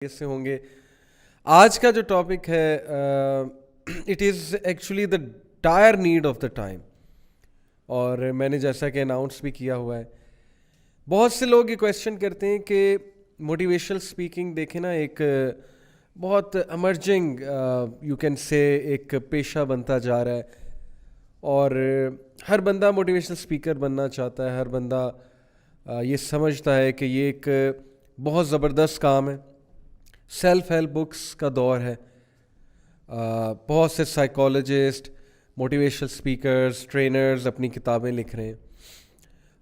سے ہوں گے. آج کا جو ٹاپک ہے it is actually the dire need of the time, اور میں نے جیسا کہ اناؤنس بھی کیا ہوا ہے. بہت سے لوگ یہ کویشچن کرتے ہیں کہ موٹیویشنل اسپیکنگ دیکھیں نا, ایک بہت ایمرجنگ یو کین سے ایک پیشہ بنتا جا رہا ہے, اور ہر بندہ موٹیویشنل اسپیکر بننا چاہتا ہے. ہر بندہ یہ سمجھتا ہے کہ یہ ایک بہت زبردست کام ہے. سیلف ہیلپ بکس کا دور ہے. بہت سے سائیکالوجسٹ, موٹیویشنل اسپیکرز, ٹرینرز اپنی کتابیں لکھ رہے ہیں,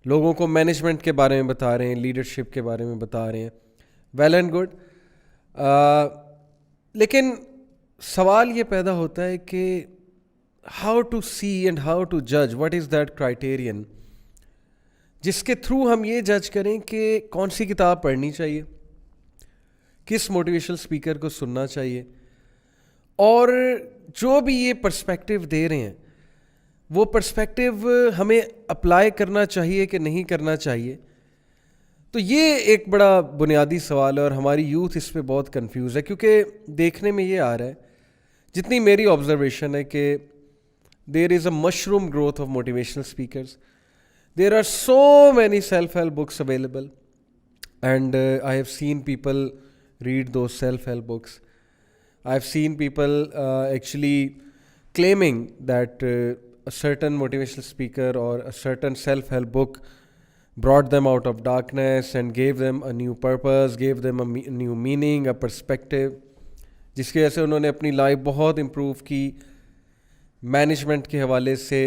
لوگوں کو مینجمنٹ کے بارے میں بتا رہے ہیں, لیڈرشپ کے بارے میں بتا رہے ہیں. ویل اینڈ گڈ, لیکن سوال یہ پیدا ہوتا ہے کہ how to see and how to جج, واٹ از دیٹ کرائٹیرین جس کے تھرو ہم یہ جج کریں کہ کون سی کتاب پڑھنی چاہیے, کس موٹیویشنل اسپیکر کو سننا چاہیے, اور جو بھی یہ پرسپیکٹیو دے رہے ہیں وہ پرسپیکٹیو ہمیں اپلائی کرنا چاہیے کہ نہیں کرنا چاہیے. تو یہ ایک بڑا بنیادی سوال ہے, اور ہماری یوتھ اس پہ بہت کنفیوز ہے, کیونکہ دیکھنے میں یہ آ رہا ہے, جتنی میری آبزرویشن ہے, کہ there is a mushroom growth of motivational speakers. There are so many self help books available, and I have seen people read those self-help books. I've seen people actually claiming that a certain motivational speaker or a certain self-help book brought them out of darkness and gave them a new purpose, gave them a new meaning, a perspective, جس کی وجہ سے انہوں نے اپنی life بہت improve کی, management کے حوالے سے,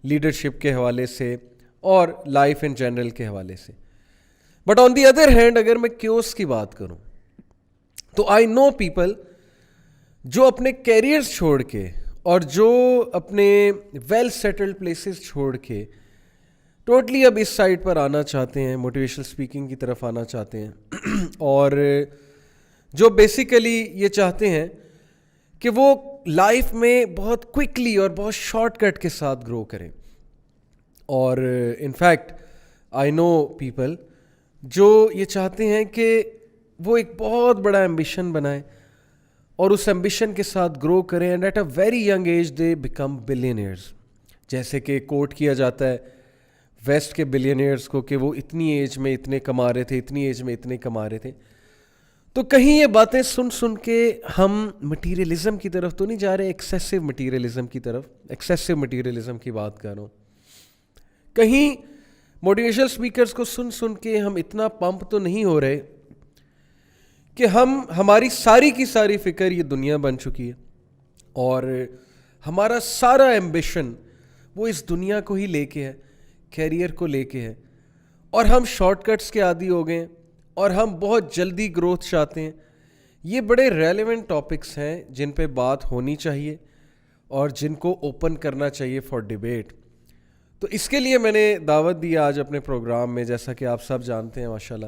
لیڈرشپ کے حوالے سے, اور لائف ان جنرل کے حوالے سے. But on the other hand اگر میں کیوس کی بات کروں تو آئی نو پیپل جو اپنے کیریئرز چھوڑ کے اور جو اپنے ویل سیٹلڈ پلیسز چھوڑ کے ٹوٹلی اب اس سائڈ پر آنا چاہتے ہیں, موٹیویشنل اسپیکنگ کی طرف آنا چاہتے ہیں, اور جو بیسیکلی یہ چاہتے ہیں کہ وہ لائف میں بہت کوئکلی اور بہت شارٹ کٹ کے ساتھ گرو کریں. اور انفیکٹ آئی نو پیپل جو یہ چاہتے ہیں کہ وہ ایک بہت بڑا ایمبیشن بنائیں اور اس ایمبیشن کے ساتھ گرو کریں, and at a very young age they become billionaires. جیسے کہ کوٹ کیا جاتا ہے ویسٹ کے بلینئرز کو کہ وہ اتنی ایج میں اتنے کما رہے تھے, اتنی ایج میں اتنے کما رہے تھے. تو کہیں یہ باتیں سن سن کے ہم مٹیریلزم کی طرف تو نہیں جا رہے, ایکسیسو مٹیریلزم کی طرف, ایکسیسو مٹیریلزم کی بات کر رہا ہوں. کہیں موٹیویشنل اسپیکرز کو سن سن کے ہم اتنا پمپ تو نہیں ہو رہے کہ ہماری ساری کی ساری فکر یہ دنیا بن چکی ہے, اور ہمارا سارا ایمبیشن وہ اس دنیا کو ہی لے کے ہے, کیریئر کو لے کے ہے, اور ہم شارٹ کٹس کے عادی ہو گئے ہیں, اور ہم بہت جلدی گروتھ چاہتے ہیں. یہ بڑے ریلیونٹ ٹاپکس ہیں جن پہ بات ہونی چاہیے اور جن کو اوپن کرنا چاہیے فار ڈیبیٹ. تو اس کے لیے میں نے دعوت دی آج اپنے پروگرام میں, جیسا کہ آپ سب جانتے ہیں ماشاءاللہ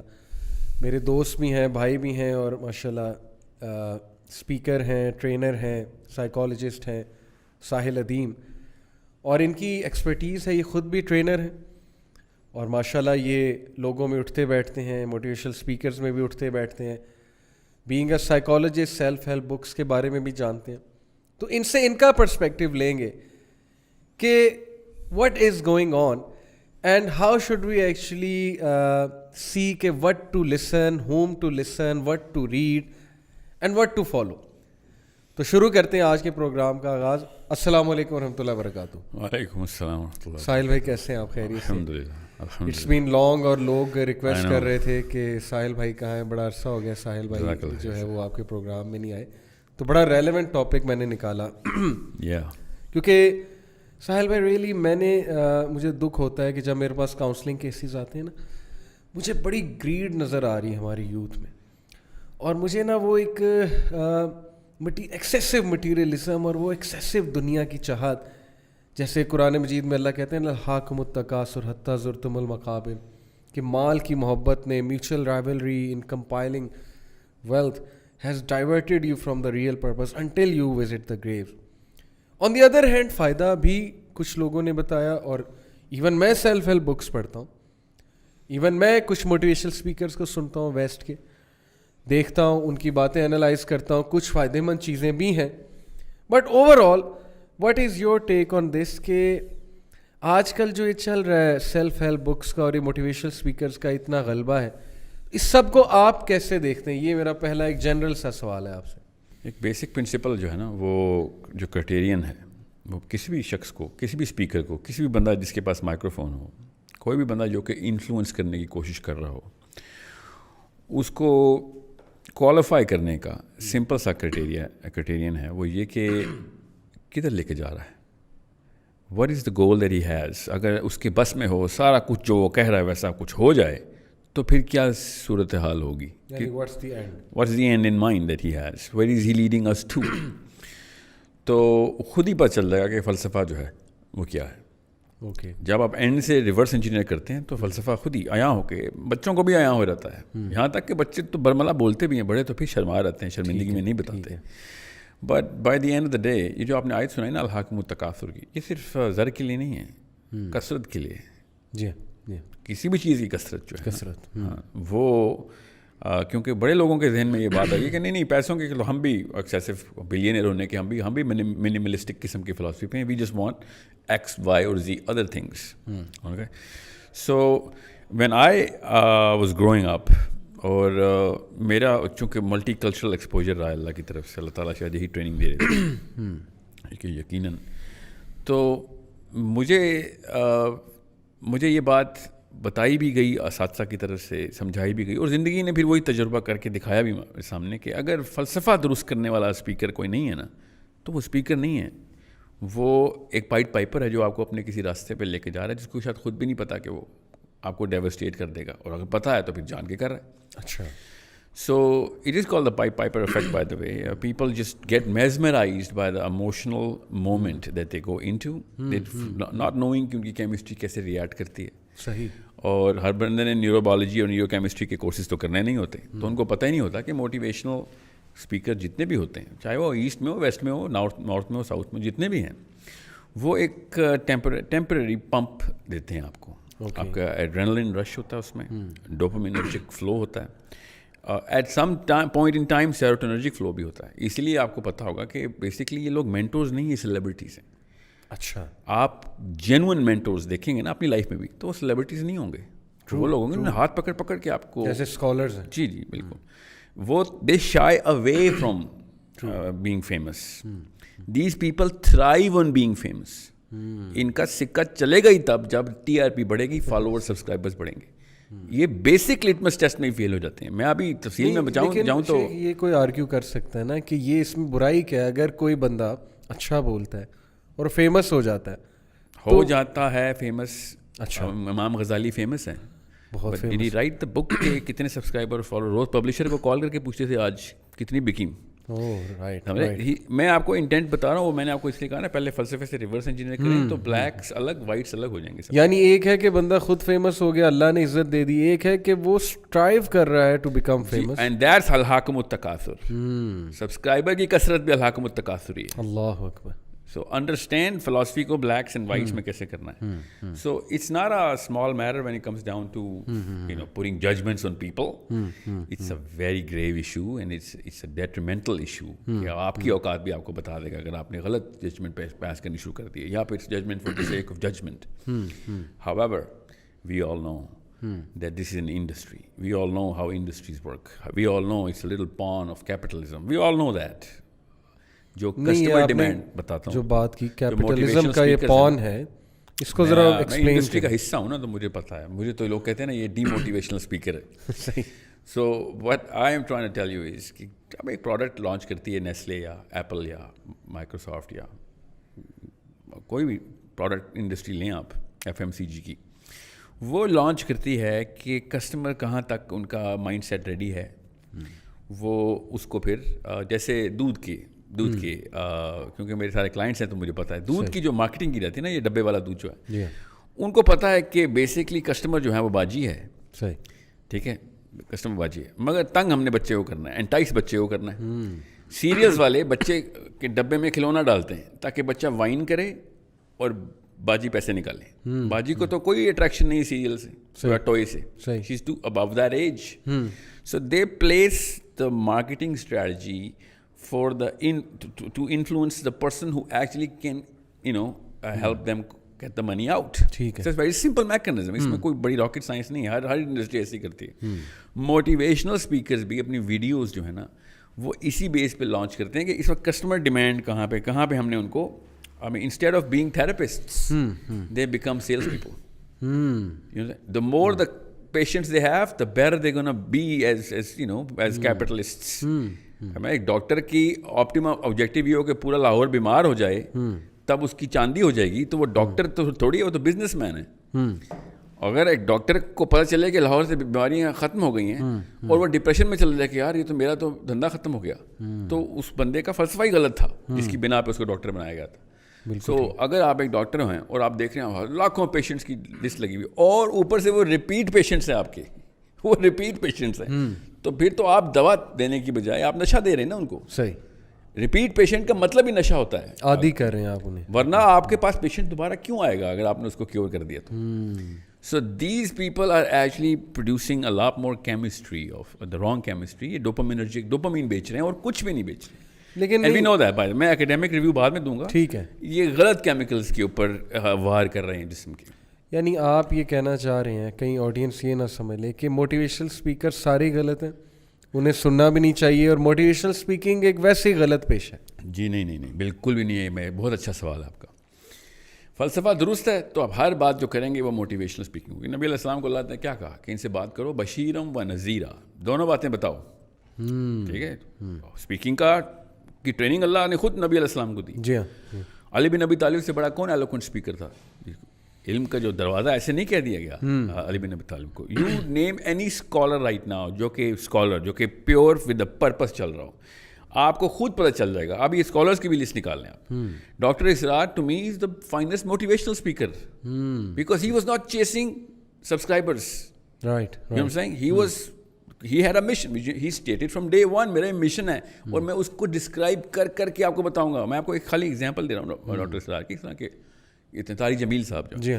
میرے دوست بھی ہیں, بھائی بھی ہیں, اور ماشاءاللہ اسپیکر ہیں, ٹرینر ہیں, سائیکالوجسٹ ہیں, ساحل ادیم, اور ان کی ایکسپرٹیز ہے, یہ خود بھی ٹرینر ہیں, اور ماشاءاللہ یہ لوگوں میں اٹھتے بیٹھتے ہیں, موٹیویشنل اسپیکرز میں بھی اٹھتے بیٹھتے ہیں, being a psychologist self help books کے بارے میں بھی جانتے ہیں. تو ان سے ان کا پرسپیکٹیو لیں گے کہ what is going on and how should we actually see کہ what to listen, whom to listen, what to read and what to follow. تو شروع کرتے ہیں آج کے پروگرام کا آغاز. السلام علیکم ورحمۃ اللہ وبرکاتہ. وعلیکم السلام ورحمۃ اللہ. ساحل بھائی کیسے ہیں آپ؟ خیریت سے؟ الحمدللہ. اٹس بین لانگ, اور لوگ ریکویسٹ کر رہے تھے کہ ساحل بھائی کہاں ہیں, بڑا عرصہ ہو گیا ساحل بھائی جو ہے وہ آپ کے پروگرام میں نہیں آئے. تو بڑا ریلیونٹ ٹاپک میں نے نکالا, کیونکہ ساحل بھائی ریئلی مجھے دکھ ہوتا ہے کہ جب میرے پاس کاؤنسلنگ کیسز آتے ہیں نا, مجھے بڑی گریڈ نظر آ رہی ہے ہماری یوتھ میں, اور مجھے نا وہ ایک ایکسیسو مٹیریلزم اور وہ ایکسیسو دنیا کی چاہت, جیسے قرآن مجید میں اللہ کہتے ہیں الہاکم التکاثر حتی زرتم المقابر, کہ مال کی محبت نے, mutual rivalry in compiling wealth has diverted you from the real purpose until you visit the grave. On the other hand فائدہ بھی کچھ لوگوں نے بتایا, اور ایون میں سیلف ہیلپ بکس پڑھتا ہوں, ایون میں کچھ موٹیویشنل اسپیکرز کو سنتا ہوں ویسٹ کے, دیکھتا ہوں, ان کی باتیں انالائز کرتا ہوں, کچھ فائدہ مند چیزیں بھی ہیں. But over all what is your take on this کہ آج کل جو یہ چل رہا ہے سیلف ہیلپ بکس کا اور یہ موٹیویشنل اسپیکرس کا اتنا غلبہ ہے, اس سب کو آپ کیسے دیکھتے ہیں؟ یہ میرا پہلا ایک جنرل سا سوال ہے آپ سے. ایک بیسک پرنسپل جو ہے نا, وہ جو کرائٹیرین ہے, وہ کسی بھی شخص کو, کسی بھی اسپیکر کو, کسی بھی بندہ جس کے پاس مائکرو فون ہو, کوئی بھی بندہ جو کہ انفلوئنس کرنے کی کوشش کر رہا ہو, اس کو کوالیفائی کرنے کا سمپل سا کرائٹیرین ہے, وہ یہ کہ کدھر لے کے جا رہا ہے, what is the goal that he has. اگر اس کے بس میں ہو سارا کچھ جو وہ کہہ رہا ہے ویسا کچھ ہو جائے تو پھر کیا صورتحال ہوگی, what's the end in mind that he has, where is he leading us to. تو خود ہی پتہ چل جائے گا کہ فلسفہ جو ہے وہ کیا ہے. اوکے, جب آپ اینڈ سے ریورس انجینئر کرتے ہیں تو فلسفہ خود ہی عیاں ہو کے بچوں کو بھی عیاں ہو جاتا ہے. یہاں تک کہ بچے تو برملا بولتے بھی ہیں, بڑے تو پھر شرما رہتے ہیں, شرمندگی میں نہیں بتاتے. But by the end of the day یہ جو آپ نے آیت سنائی نا الحاکم التکاثر کی, یہ صرف زر کے لیے نہیں ہے, کثرت کے لیے. جی کسی بھی چیز کی کثرت جو ہے, کثرت, ہاں, وہ کیونکہ بڑے لوگوں کے ذہن میں یہ بات آئی کہ نہیں پیسوں کے ہم بھی ایکسیسو بلینئر ہونے کے ہم بھی منیملسٹک قسم کی فلاسفی پہ ہیں. We just want X Y اور Z other things. Okay, so when I was growing up, اور میرا چونکہ ملٹی کلچرل ایکسپوجر رہا اللہ کی طرف سے, اللہ تعالیٰ شاید یہی ٹریننگ دے رہے تھے یقیناً. تو مجھے یہ بات بتائی بھی گئی اساتذہ کی طرف سے, سمجھائی بھی گئی, اور زندگی نے پھر وہی تجربہ کر کے دکھایا بھی سامنے کہ اگر فلسفہ درست کرنے والا اسپیکر کوئی نہیں ہے نا, تو وہ اسپیکر نہیں ہے, وہ ایک پائٹ پائپر ہے جو آپ کو اپنے کسی راستے پہ لے کے جا رہا ہے, جس کو شاید خود بھی نہیں پتا کہ وہ آپ کو ڈیوسٹیٹ کر دے گا, اور اگر پتہ ہے تو پھر جان کے کر رہا ہے. اچھا, So it is called the pipe piper effect, by the way. People just get mesmerized by the emotional moment that they go into, not knowing کہ ان کی کیمسٹری کیسے ریئیکٹ کرتی ہے. صحیح. اور ہر بندے نے نیورو بایولوجی اور نیورو کیمسٹری کے کورسز تو کرنے نہیں ہوتے, تو ان کو پتہ ہی نہیں ہوتا کہ موٹیویشنل اسپیکر جتنے بھی ہوتے ہیں, چاہے وہ ایسٹ میں ہو, ویسٹ میں ہو, نارتھ میں ہو, ساؤتھ میں, جتنے بھی ہیں, وہ ایک ٹیمپرری پمپ دیتے ہیں آپ کو. آپ کا ایڈرینلن رش ہوتا ہے اس میں, ڈوپامینرجک فلو ہوتا ہے, at some point in time serotonergic flow بھی ہوتا ہے. اسی لیے آپ کو پتہ ہوگا کہ بیسکلی یہ لوگ مینٹورز نہیں, یہ سیلیبریٹیز ہیں. اچھا, آپ جینوئن مینٹورز دیکھیں گے نا اپنی لائف میں بھی, تو وہ سیلیبریٹیز نہیں ہوں گے, وہ لوگ ہوں گے ہاتھ پکڑ پکڑ کے آپ کو, جیسے اسکالرز ہیں. جی بالکل, وہ they shy away from being famous. These people thrive on being famous. ان کا سکہ چلے گا ہی تب جب ٹی آر پی بڑھے گی, فالوور سبسکرائبرز بڑھیں گے. یہ بیسک لٹمس ٹیسٹ میں فیل ہو جاتے ہیں. میں ابھی تفصیل میں جاؤں تو یہ کوئی آرگیو کر سکتا ہے نا کہ یہ اس میں برائی کیا ہے, اگر کوئی بندہ اچھا بولتا ہے اور فیمس ہو جاتا ہے فیمس. اچھا, امام غزالی فیمس ہیں, بہت ڈیڈ ہی رائٹ دا بک کہ کتنے سبسکرائبر فالوور, روز پبلشر کو کال کر کے پوچھتے تھے آج کتنی بکی. میں آپ کو انٹینٹ بتا رہا ہوں, وہ میں نے آپ کو اس لیے کہا نا پہلے فلسفے سے ریورس انجینئر کریں تو بلیکس الگ وائٹس الگ ہو جائیں گے. یعنی ایک ہے کہ بندہ خود فیمس ہو گیا, اللہ نے عزت دے دی, ایک ہے کہ وہ اسٹرائیو کر رہا ہے to become famous, and that's الحاکم التکاثر. سبسکرائبر کی کثرت بھی الحاکم التکاثر ہی ہے. اللہ اکبر. سو انڈرسٹینڈ فلاسفی کو بلیکس اینڈ وائٹس میں کیسے کرنا ہے. So it's not a small matter when it comes down to putting judgments on people. It's a very grave issue and it's a detrimental issue. آپ کی اوقات بھی آپ کو بتا دے گا اگر آپ نے غلط ججمنٹ پاس کرنی شروع کر دی ہے, یا پھر it's judgment for the sake of judgment. However, we all know that this is an industry. We all know how industries work. We all know it's a little pawn of capitalism. We all know that. جو customer demand بتاتا ہوں, جو بات کی capitalism کا یہ پون ہے, اس کو ذرا ایکسپلین. میں انڈسٹری کا حصہ ہوں نا, تو مجھے پتہ ہے. مجھے تو لوگ کہتے ہیں نا یہ ڈی موٹیویشنل اسپیکر ہے. صحیح. So what I am trying to tell you is کہ اب ایک پروڈکٹ لانچ کرتی ہے نیسلے یا ایپل یا مائکروسافٹ یا کوئی بھی پروڈکٹ انڈسٹری لیں آپ, FMCG کی, وہ لانچ کرتی ہے کہ کسٹمر کہاں تک ان کا مائنڈ سیٹ ریڈی ہے, وہ اس کو پھر جیسے دودھ کے کیونکہ میرے سارے کلائنٹس ہیں تو مجھے پتہ ہے دودھ کی جو مارکیٹنگ کی جاتی ہے نا, یہ ڈبے والا دودھ جو ہے, ان کو پتہ ہے کہ بیسکلی کسٹمر جو ہے وہ باجی ہے. صحیح, ٹھیک ہے, کسٹمر باجی ہے, مگر تنگ ہم نے بچے کو کرنا ہے, انٹائس بچے کو کرنا ہے. سیریلز والے بچے کے ڈبے میں کھلونا ڈالتے ہیں تاکہ بچہ وائن کرے اور باجی پیسے نکالے. باجی کو تو کوئی اٹریکشن نہیں سیریل سے, ٹوئے سے. She is to above that age. So they place the marketing strategy for the to influence the person who actually can, help them get the money out. ٹھیک ہے. It's a very simple mechanism. اس میں کوئی بڑی rocket science نہیں ہے. ہر industry ایسی کرتی ہے. موٹیویشنل اسپیکرز بھی اپنی ویڈیوز جو ہے نا وہ اسی بیس پہ لانچ کرتے ہیں کہ اس وقت کسٹمر ڈیمانڈ کہاں پہ ہم نے ان کو instead of being therapists they become sales people. The more the patients they have, the better they're going to be as capitalists. ہمیں ایک ڈاکٹر کی آپٹیمم آبجیکٹیو یہ ہو کہ پورا لاہور بیمار ہو جائے تب اس کی چاندی ہو جائے گی, تو وہ ڈاکٹر تو تھوڑی ہے, وہ تو بزنس مین ہے. اگر ایک ڈاکٹر کو پتہ چلے کہ لاہور سے بیماریاں ختم ہو گئی ہیں اور وہ ڈپریشن میں چل جائے کہ یار یہ تو میرا تو دھندا ختم ہو گیا, تو اس بندے کا فلسفہ ہی غلط تھا جس کی بنا پہ اس کو ڈاکٹر بنایا گیا تھا. سو اگر آپ ایک ڈاکٹر ہیں اور آپ دیکھ رہے ہیں لاکھوں پیشنٹس کی لسٹ لگی ہوئی اور اوپر سے وہ ریپیٹ پیشنٹس ہیں آپ کے, وہ ریپیٹ پیشنٹس ہیں, تو پھر تو آپ دوا دینے کی بجائے آپ نشہ دے رہے ہیں نا ان کو. صحیح. ریپیٹ پیشنٹ کا مطلب ہی نشہ ہوتا ہے, عادی کر رہے ہیں آپ انہیں, ورنہ آپ کے پاس پیشنٹ دوبارہ کیوں آئے گا اگر آپ نے اس کو کیور کر دیا تو. So these people are actually producing a lot more chemistry of the wrong chemistry. یہ ڈوپامین بیچ رہے ہیں اور کچھ بھی نہیں بیچ رہے. لیکن we know that, میں اکیڈیمک ریویو بعد میں دوں گا. ٹھیک ہے. یہ غلط کیمیکلز کے اوپر وار کر رہے ہیں جسم کے. یعنی آپ یہ کہنا چاہ رہے ہیں, کہیں آڈینس یہ نہ سمجھ لے کہ موٹیویشنل اسپیکر سارے غلط ہیں, انہیں سننا بھی نہیں چاہیے, اور موٹیویشنل اسپیکنگ ایک ویسے ہی غلط پیش ہے. جی نہیں, بالکل بھی نہیں ہے. میں بہت اچھا سوال ہے آپ کا. فلسفہ درست ہے تو اب ہر بات جو کریں گے وہ موٹیویشنل اسپیکنگ ہوگی. نبی علیہ السلام کو اللہ نے کیا کہا کہ ان سے بات کرو بشیرم و نذیرا, دونوں باتیں بتاؤ. ٹھیک ہے. اسپیکنگ کی ٹریننگ اللہ نے خود نبی علیہ السلام کو دی. جی ہاں. علی بن ابی طالب سے بڑا کون ایلوکوینٹ اسپیکر تھا؟ علم کا جو دروازہ ایسے نہیں کہہ دیا گیا علی بن ابی طالب کو. You name any scholar right now جو کہ پیور ود دا پرپز چل رہا ہو, آپ کو خود پتہ چل جائے گا. اب یہ اسکالرس کی بھی لسٹ نکال لیں آپ. Doctor Israr to me is the finest motivational speaker because he was not chasing subscribers. Right. He had a mission. He stated from day one میرا مشن ہے, اور میں اس کو ڈسکرائب کر کے آپ کو بتاؤں گا. میں آپ کو ایک خالی اگزامپل دے رہا ہوں ڈاکٹر اسرار کی, اس طرح کے طارق جمیل صاحب جو,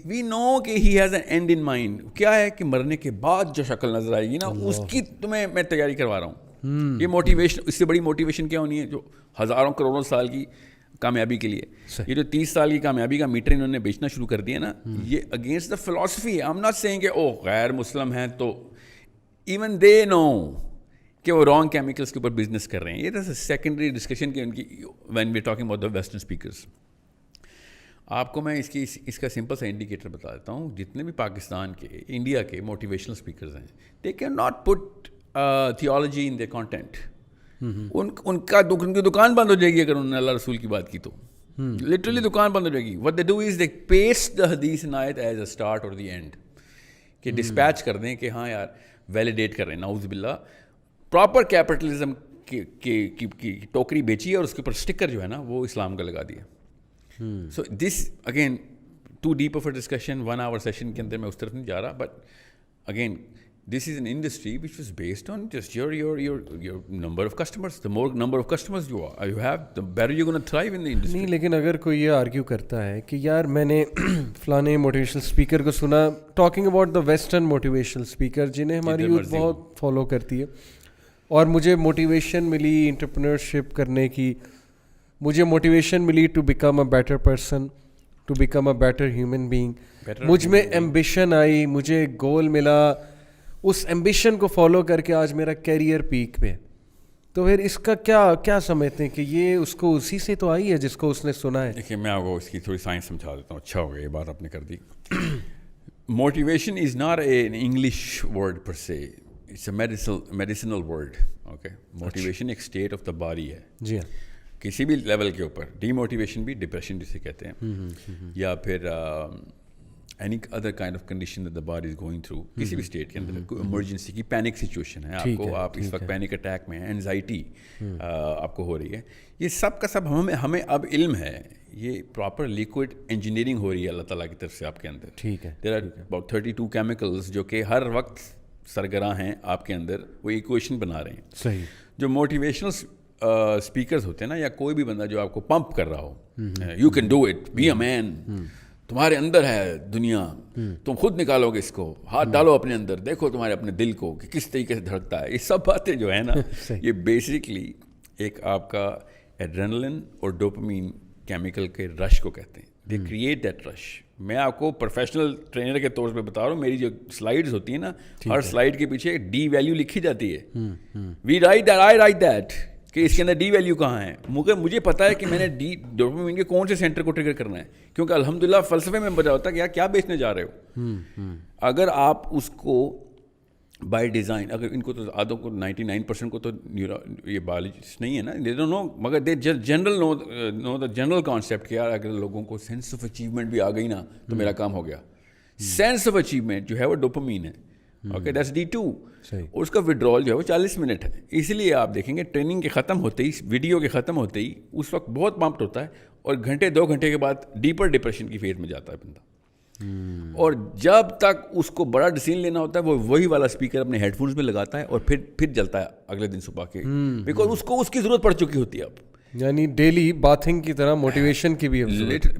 وی نو کہ he has an and in mind. کیا ہے کہ مرنے کے بعد جو شکل نظر آئے گی نا, اس کی تمہیں میں تیاری کروا رہا ہوں. یہ موٹیویشن, اس سے بڑی موٹیویشن کیا ہونی ہے جو ہزاروں کروڑوں سال کی کامیابی کے لیے. یہ جو 30 سال کی کامیابی کا میٹر انہوں نے بیچنا شروع کر دیا نا, یہ اگینسٹ دا فلاسفی ہے. آئی ایم ناٹ سیئنگ کہ او غیر مسلم ہیں تو ایون دے نو کہ وہ رانگ کیمیکلس کے اوپر بزنس کر رہے ہیں. یہ سیکنڈری ڈسکشن کی ان کی when we talking about the western speakers. آپ کو میں اس کا سمپل سا انڈیکیٹر بتا دیتا ہوں. جتنے بھی پاکستان کے, انڈیا کے موٹیویشنل اسپیکرز ہیں, they can not put theology in their content. ان کی دکان بند ہو جائے گی اگر انہوں نے اللہ رسول کی بات کی تو. لٹرلی دکان بند ہو جائے گی. What they do is they paste the حدیث ان آیت ایز اے اسٹارٹ اور دی اینڈ, کہ ڈسپیچ کر دیں کہ ہاں یار ویلیڈیٹ کر رہے ہیں. نعوذ باللہ. پراپر کیپٹلزم کی ٹوکری بیچی ہے اور اس کے اوپر اسٹکر جو ہے نا وہ اسلام کا لگا دیا. So this again to deep of a discussion, 1 hour session کے اندر میں اس طرف نہیں جا رہا, but again this is an industry which was based on just your number of customers. The more number of customers you have, the better you're going to thrive in the industry. نہیں, لیکن اگر کوئی یہ argue کرتا ہے کہ یار میں نے فلانے موٹیویشنل اسپیکر کو سنا talking about the western motivational speaker جنہیں ہماری یوتھ بہت فالو کرتی ہے, اور مجھے موٹیویشن ملی انٹرپرینورشپ کرنے کی, مجھے موٹیویشن ملی to become a better person, to become a better human being, مجھ میں ایمبیشن آئی, مجھے گول ملا, اس ایمبیشن کو فالو کر کے آج میرا کیریئر پیک پہ. تو پھر اس کا کیا سمجھتے ہیں کہ یہ اس کو اسی سے تو آئی ہے جس کو اس نے سنا ہے. دیکھیے میں آپ کو اس کی تھوڑی سائنس سمجھا دیتا ہوں. اچھا ہو گیا یہ بات آپ نے کر دی. Motivation is not an English word per se, it's a medicinal word. Okay, motivation ایک اسٹیٹ آف دا باڈی ہے. جی ہاں. کسی بھی لیول کے اوپر. ڈی موٹیویشن بھی ڈپریشن جسے کہتے ہیں, یا پھر any other kind of condition that the body is going through, کسی بھی اسٹیٹ کے اندر کوئی ایمرجنسی کی پینک سچویشن ہے, آپ اس وقت پینک اٹیک میں ہیں, اینزائٹی آپ کو ہو رہی ہے, یہ سب کا سب ہمیں اب علم ہے. یہ پراپر لیکوڈ انجینئرنگ ہو رہی ہے اللہ تعالیٰ کی طرف سے آپ کے اندر. ٹھیک ہے. دیر آر اباؤٹ 32 کیمیکلز جو کہ ہر وقت سرگراں ہیں آپ کے اندر, وہ ایکویشن بنا رہے ہیں. صحیح. جو موٹیویشنل اسپیکرز ہوتے ہیں نا, یا کوئی بھی بندہ جو آپ کو پمپ کر رہا ہو, you can do it, be a man, تمہارے اندر ہے دنیا, تم خود نکالو گے اس کو, ہاتھ ڈالو اپنے اندر, دیکھو تمہارے اپنے دل کو کہ کس طریقے سے دھڑکتا ہے. یہ سب باتیں جو ہے نا یہ بیسکلی ایک آپ کا ایڈرینلن اور ڈوپامین کیمیکل کے رش کو کہتے ہیں. دے کریٹ دیٹ رش. میں آپ کو پروفیشنل ٹرینر کے طور پہ بتا رہا ہوں, میری جو سلائیڈز ہوتی ہیں نا, ہر سلائیڈ کے پیچھے ڈی ویلیو لکھی جاتی ہے. We write that, I write that, کہ اس کے اندر ڈی ویلیو کہاں ہے. مجھے پتا ہے کہ میں نے ڈوپامین کے کون سے سینٹر کو ٹریگر کرنا ہے, کیونکہ الحمدللہ فلسفے میں بتا ہوتا ہے کہ یار کیا بیچنے جا رہے ہو. اگر آپ اس کو بائی ڈیزائن, اگر ان کو تو آدھوں کو 99% کو تو یہ بایولوجسٹ نہیں ہے نا, دے ڈونٹ نو, مگر they general know the general concept کہ یار اگر لوگوں کو سینس آف اچیومنٹ بھی آ گئی نا تو میرا کام ہو گیا. سینس آف اچیومنٹ جو ہے وہ ڈوپامین ہے. Okay, that's D2. اور اس کا وڈرال جو ہے وہ 40 منٹ ہے. اس لیے آپ دیکھیں گے ٹریننگ کے ختم ہوتے ہی, ویڈیو کے ختم ہوتے ہی اس وقت بہت پمپڈ ہوتا ہے, اور گھنٹے 2 گھنٹے کے بعد ڈیپر ڈپریشن کی فیز میں جاتا ہے بندہ. اور جب تک اس کو بڑا ڈیسیژن لینا ہوتا ہے وہ وہی والا اسپیکر اپنے ہیڈ فونز میں لگاتا ہے اور پھر جلتا ہے اگلے دن صبح کے, بیکاز اس کو اس کی ضرورت پڑ چکی ہوتی ہے اب. یعنی ڈیلی باتھنگ کی طرح موٹیویشن کی بھی,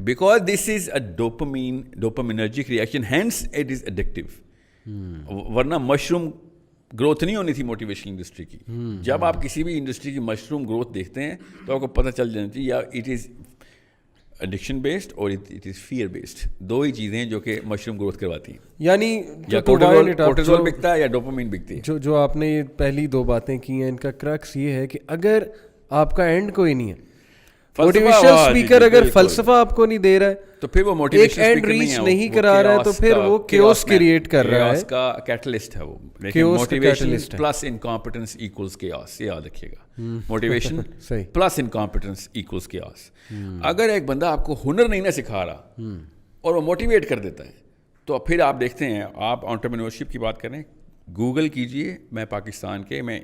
because this is a ڈوپامینرجک reaction, hence it is addictive. ورنہ مشروم گروتھ نہیں ہونی تھی موٹیویشن انڈسٹری کی. جب آپ کسی بھی انڈسٹری کی مشروم گروتھ دیکھتے ہیں تو آپ کو پتہ چل جانا چاہیے یا اٹ از ایڈکشن بیسڈ اور اٹ از فیئر بیسڈ. دو ہی چیزیں ہیں جو کہ مشروم گروتھ کرواتی ہیں, یعنی یا کورٹیزول بکتا ہے یا ڈوپامین بکتی ہے. جو آپ نے یہ پہلی 2 باتیں کی ہیں, ان کا کرکس یہ ہے کہ اگر آپ کا اینڈ کوئی نہیں ہے, موٹیویشن اسپیکر اگر فلسفہ آپ کو نہیں دے رہا ہے تو پھر وہ موٹیویشن اینڈ ریچ نہیں کرا رہا ہے, تو پھر وہ کیوس کریٹ کر رہا ہے. کیوس کا کیٹلسٹ ہے وہ. Motivation plus incompetence equals chaos, یہ یاد رکھیے گا. Motivation plus incompetence equals chaos. اگر ایک بندہ آپ کو ہنر نہیں نہ سکھا رہا اور وہ موٹیویٹ کر دیتا ہے, تو پھر آپ دیکھتے ہیں, آپ انٹرپرینورشپ کی بات کریں, گوگل کیجئے. میں پاکستان کے, میں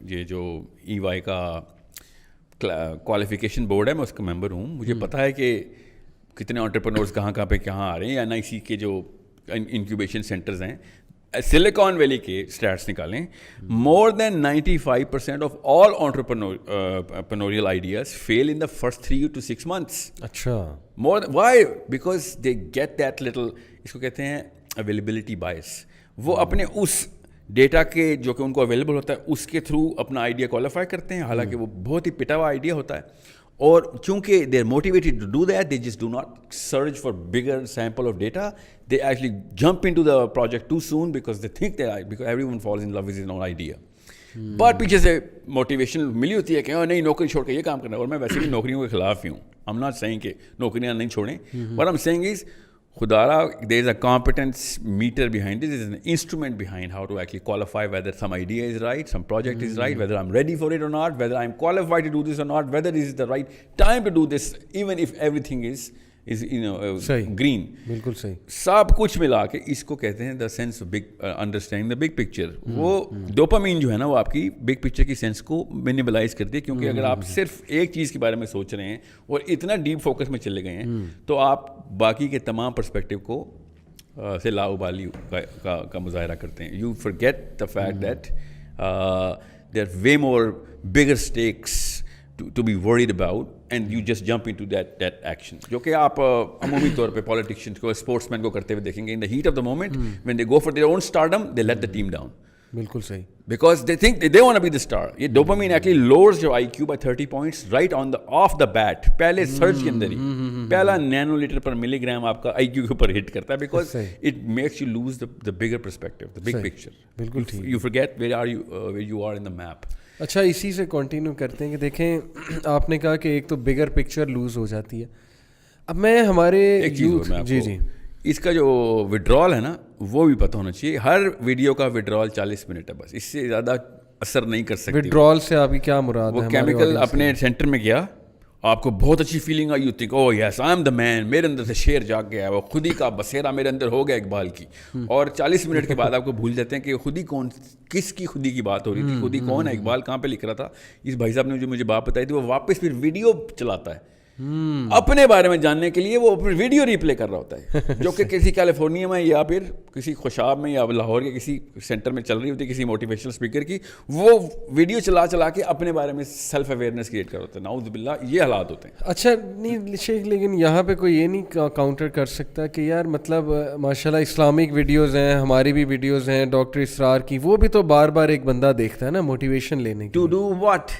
یہ جو EY کا کوالیفیکیشن بورڈ ہے, میں اس کا ممبر ہوں. مجھے پتہ ہے کہ کتنے انٹرپرینورز کہاں پہ کہاں آ رہے ہیں. یا NIC کے جو انکیوبیشن سینٹرز ہیں, سلیکان ویلی کے اسٹیٹس نکالیں, more than 95% of all entrepreneurial ideas fail in the first 3 to 6 months. اچھا, more why, because they get that little, اس کو کہتے ہیں اویلیبلٹی بائس. وہ اپنے اس ڈیٹا کے جو کہ ان کو اویلیبل ہوتا ہے اس کے تھرو اپنا آئیڈیا کوالیفائی کرتے ہیں, حالانکہ وہ بہت ہی پٹا ہوا آئیڈیا ہوتا ہے. اور چونکہ they are motivated to do that, they just do not search for bigger sample of data, they actually jump into the project too soon because they think that, because everyone falls in love with his own idea. But پیچھے سے motivation ملی ہوتی ہے کہ نہیں نوکری چھوڑ کے یہ کام کرنا. اور میں ویسے بھی نوکریوں کے خلاف ہی ہوں. آئی ایم ناٹ سیئنگ کہ نوکریاں نہیں چھوڑیں, بٹ آئی ایم سیئنگ از خدارا there is a competence meter behind this, there is an instrument behind how to actually qualify whether some idea is right, some project is right, whether I'm ready for it or not, whether I'm qualified to do this or not, whether this is the right time to do this, even if everything is green. بالکل صحیح. سب کچھ ملا کے اس کو کہتے ہیں the sense of big understanding the big picture. وہ dopamine جو ہے نا وہ آپ کی بگ پکچر کی سینس کو مینیملائز کرتی ہے, کیونکہ اگر آپ صرف ایک چیز کے بارے میں سوچ رہے ہیں اور اتنا ڈیپ فوکس میں چلے گئے ہیں تو آپ باقی کے تمام پرسپیکٹیو کو سے لاابالی کا مظاہرہ کرتے ہیں. You forget the fact that there are way more bigger stakes to be worried about, and you just jump into that action, جو کہ آپ عمومی طور پہ پولیٹیشینس کو, اسپورٹس مین کو کرتے ہوئے دیکھیں گے. in the heat of the moment, when they go for their own stardom, they let the team down. بالکل صحیح. Because they think they want to be the star. یہ dopamine actually lowers your IQ by 30 points right on the off the bat. پہلے search کے اندر ہی پہلا Nano letter پر ملی gram آپ کا IQ کے اوپر ہٹ کرتا ہے, because it makes you lose the bigger perspective, the big picture. بالکل ٹھیک. You forget where you are in the map. اچھا, اسی سے کنٹینیو کرتے ہیں کہ دیکھیں آپ نے کہا کہ ایک تو بگر پکچر لوز ہو جاتی ہے. اب میں ہمارے جی اس کا جو وڈرال ہے نا وہ بھی پتہ ہونا چاہیے. ہر ویڈیو کا وڈرال 40 منٹ ہے بس, اس سے زیادہ اثر نہیں کر سکتے. وڈرال سے آپ کی کیا مراد ہے؟ وہ کیمیکل اپنے سینٹر میں گیا, آپ کو بہت اچھی فیلنگ آئی, you think oh yes I am the man, میرے اندر سے شیر جاگ گیا ہے, وہ خودی کا بسیرا میرے اندر ہو گیا اقبال کی. اور 40 منٹ کے بعد آپ کو بھول جاتے ہیں کہ خودی کون, کس کی خودی کی بات ہو رہی تھی, خودی کون ہے, اقبال کہاں پہ لکھ رہا تھا. اس بھائی صاحب نے جو مجھے بات بتائی تھی وہ واپس پھر ویڈیو چلاتا ہے اپنے بارے میں جاننے کے لیے وہ ویڈیو ریپلے کر رہا ہوتا ہے جو کہ کسی کیلیفورنیا میں یا پھر کسی خوشاب میں یا لاہور کے کسی سینٹر میں چل رہی ہوتی ہے کسی موٹیویشنل اسپیکر کی, وہ ویڈیو چلا کے اپنے بارے میں سیلف اویئرنیس کریٹ کر رہا ہوتا ہے. نعوذ باللہ, یہ حالات ہوتے ہیں. اچھا نہیں شیخ, لیکن یہاں پہ کوئی یہ نہیں کاؤنٹر کر سکتا کہ یار مطلب ماشاء اللہ اسلامک ویڈیوز ہیں, ہماری بھی ویڈیوز ہیں ڈاکٹر اسرار کی, وہ بھی تو بار بار ایک بندہ دیکھتا ہے نا موٹیویشن لینے کی. To do what?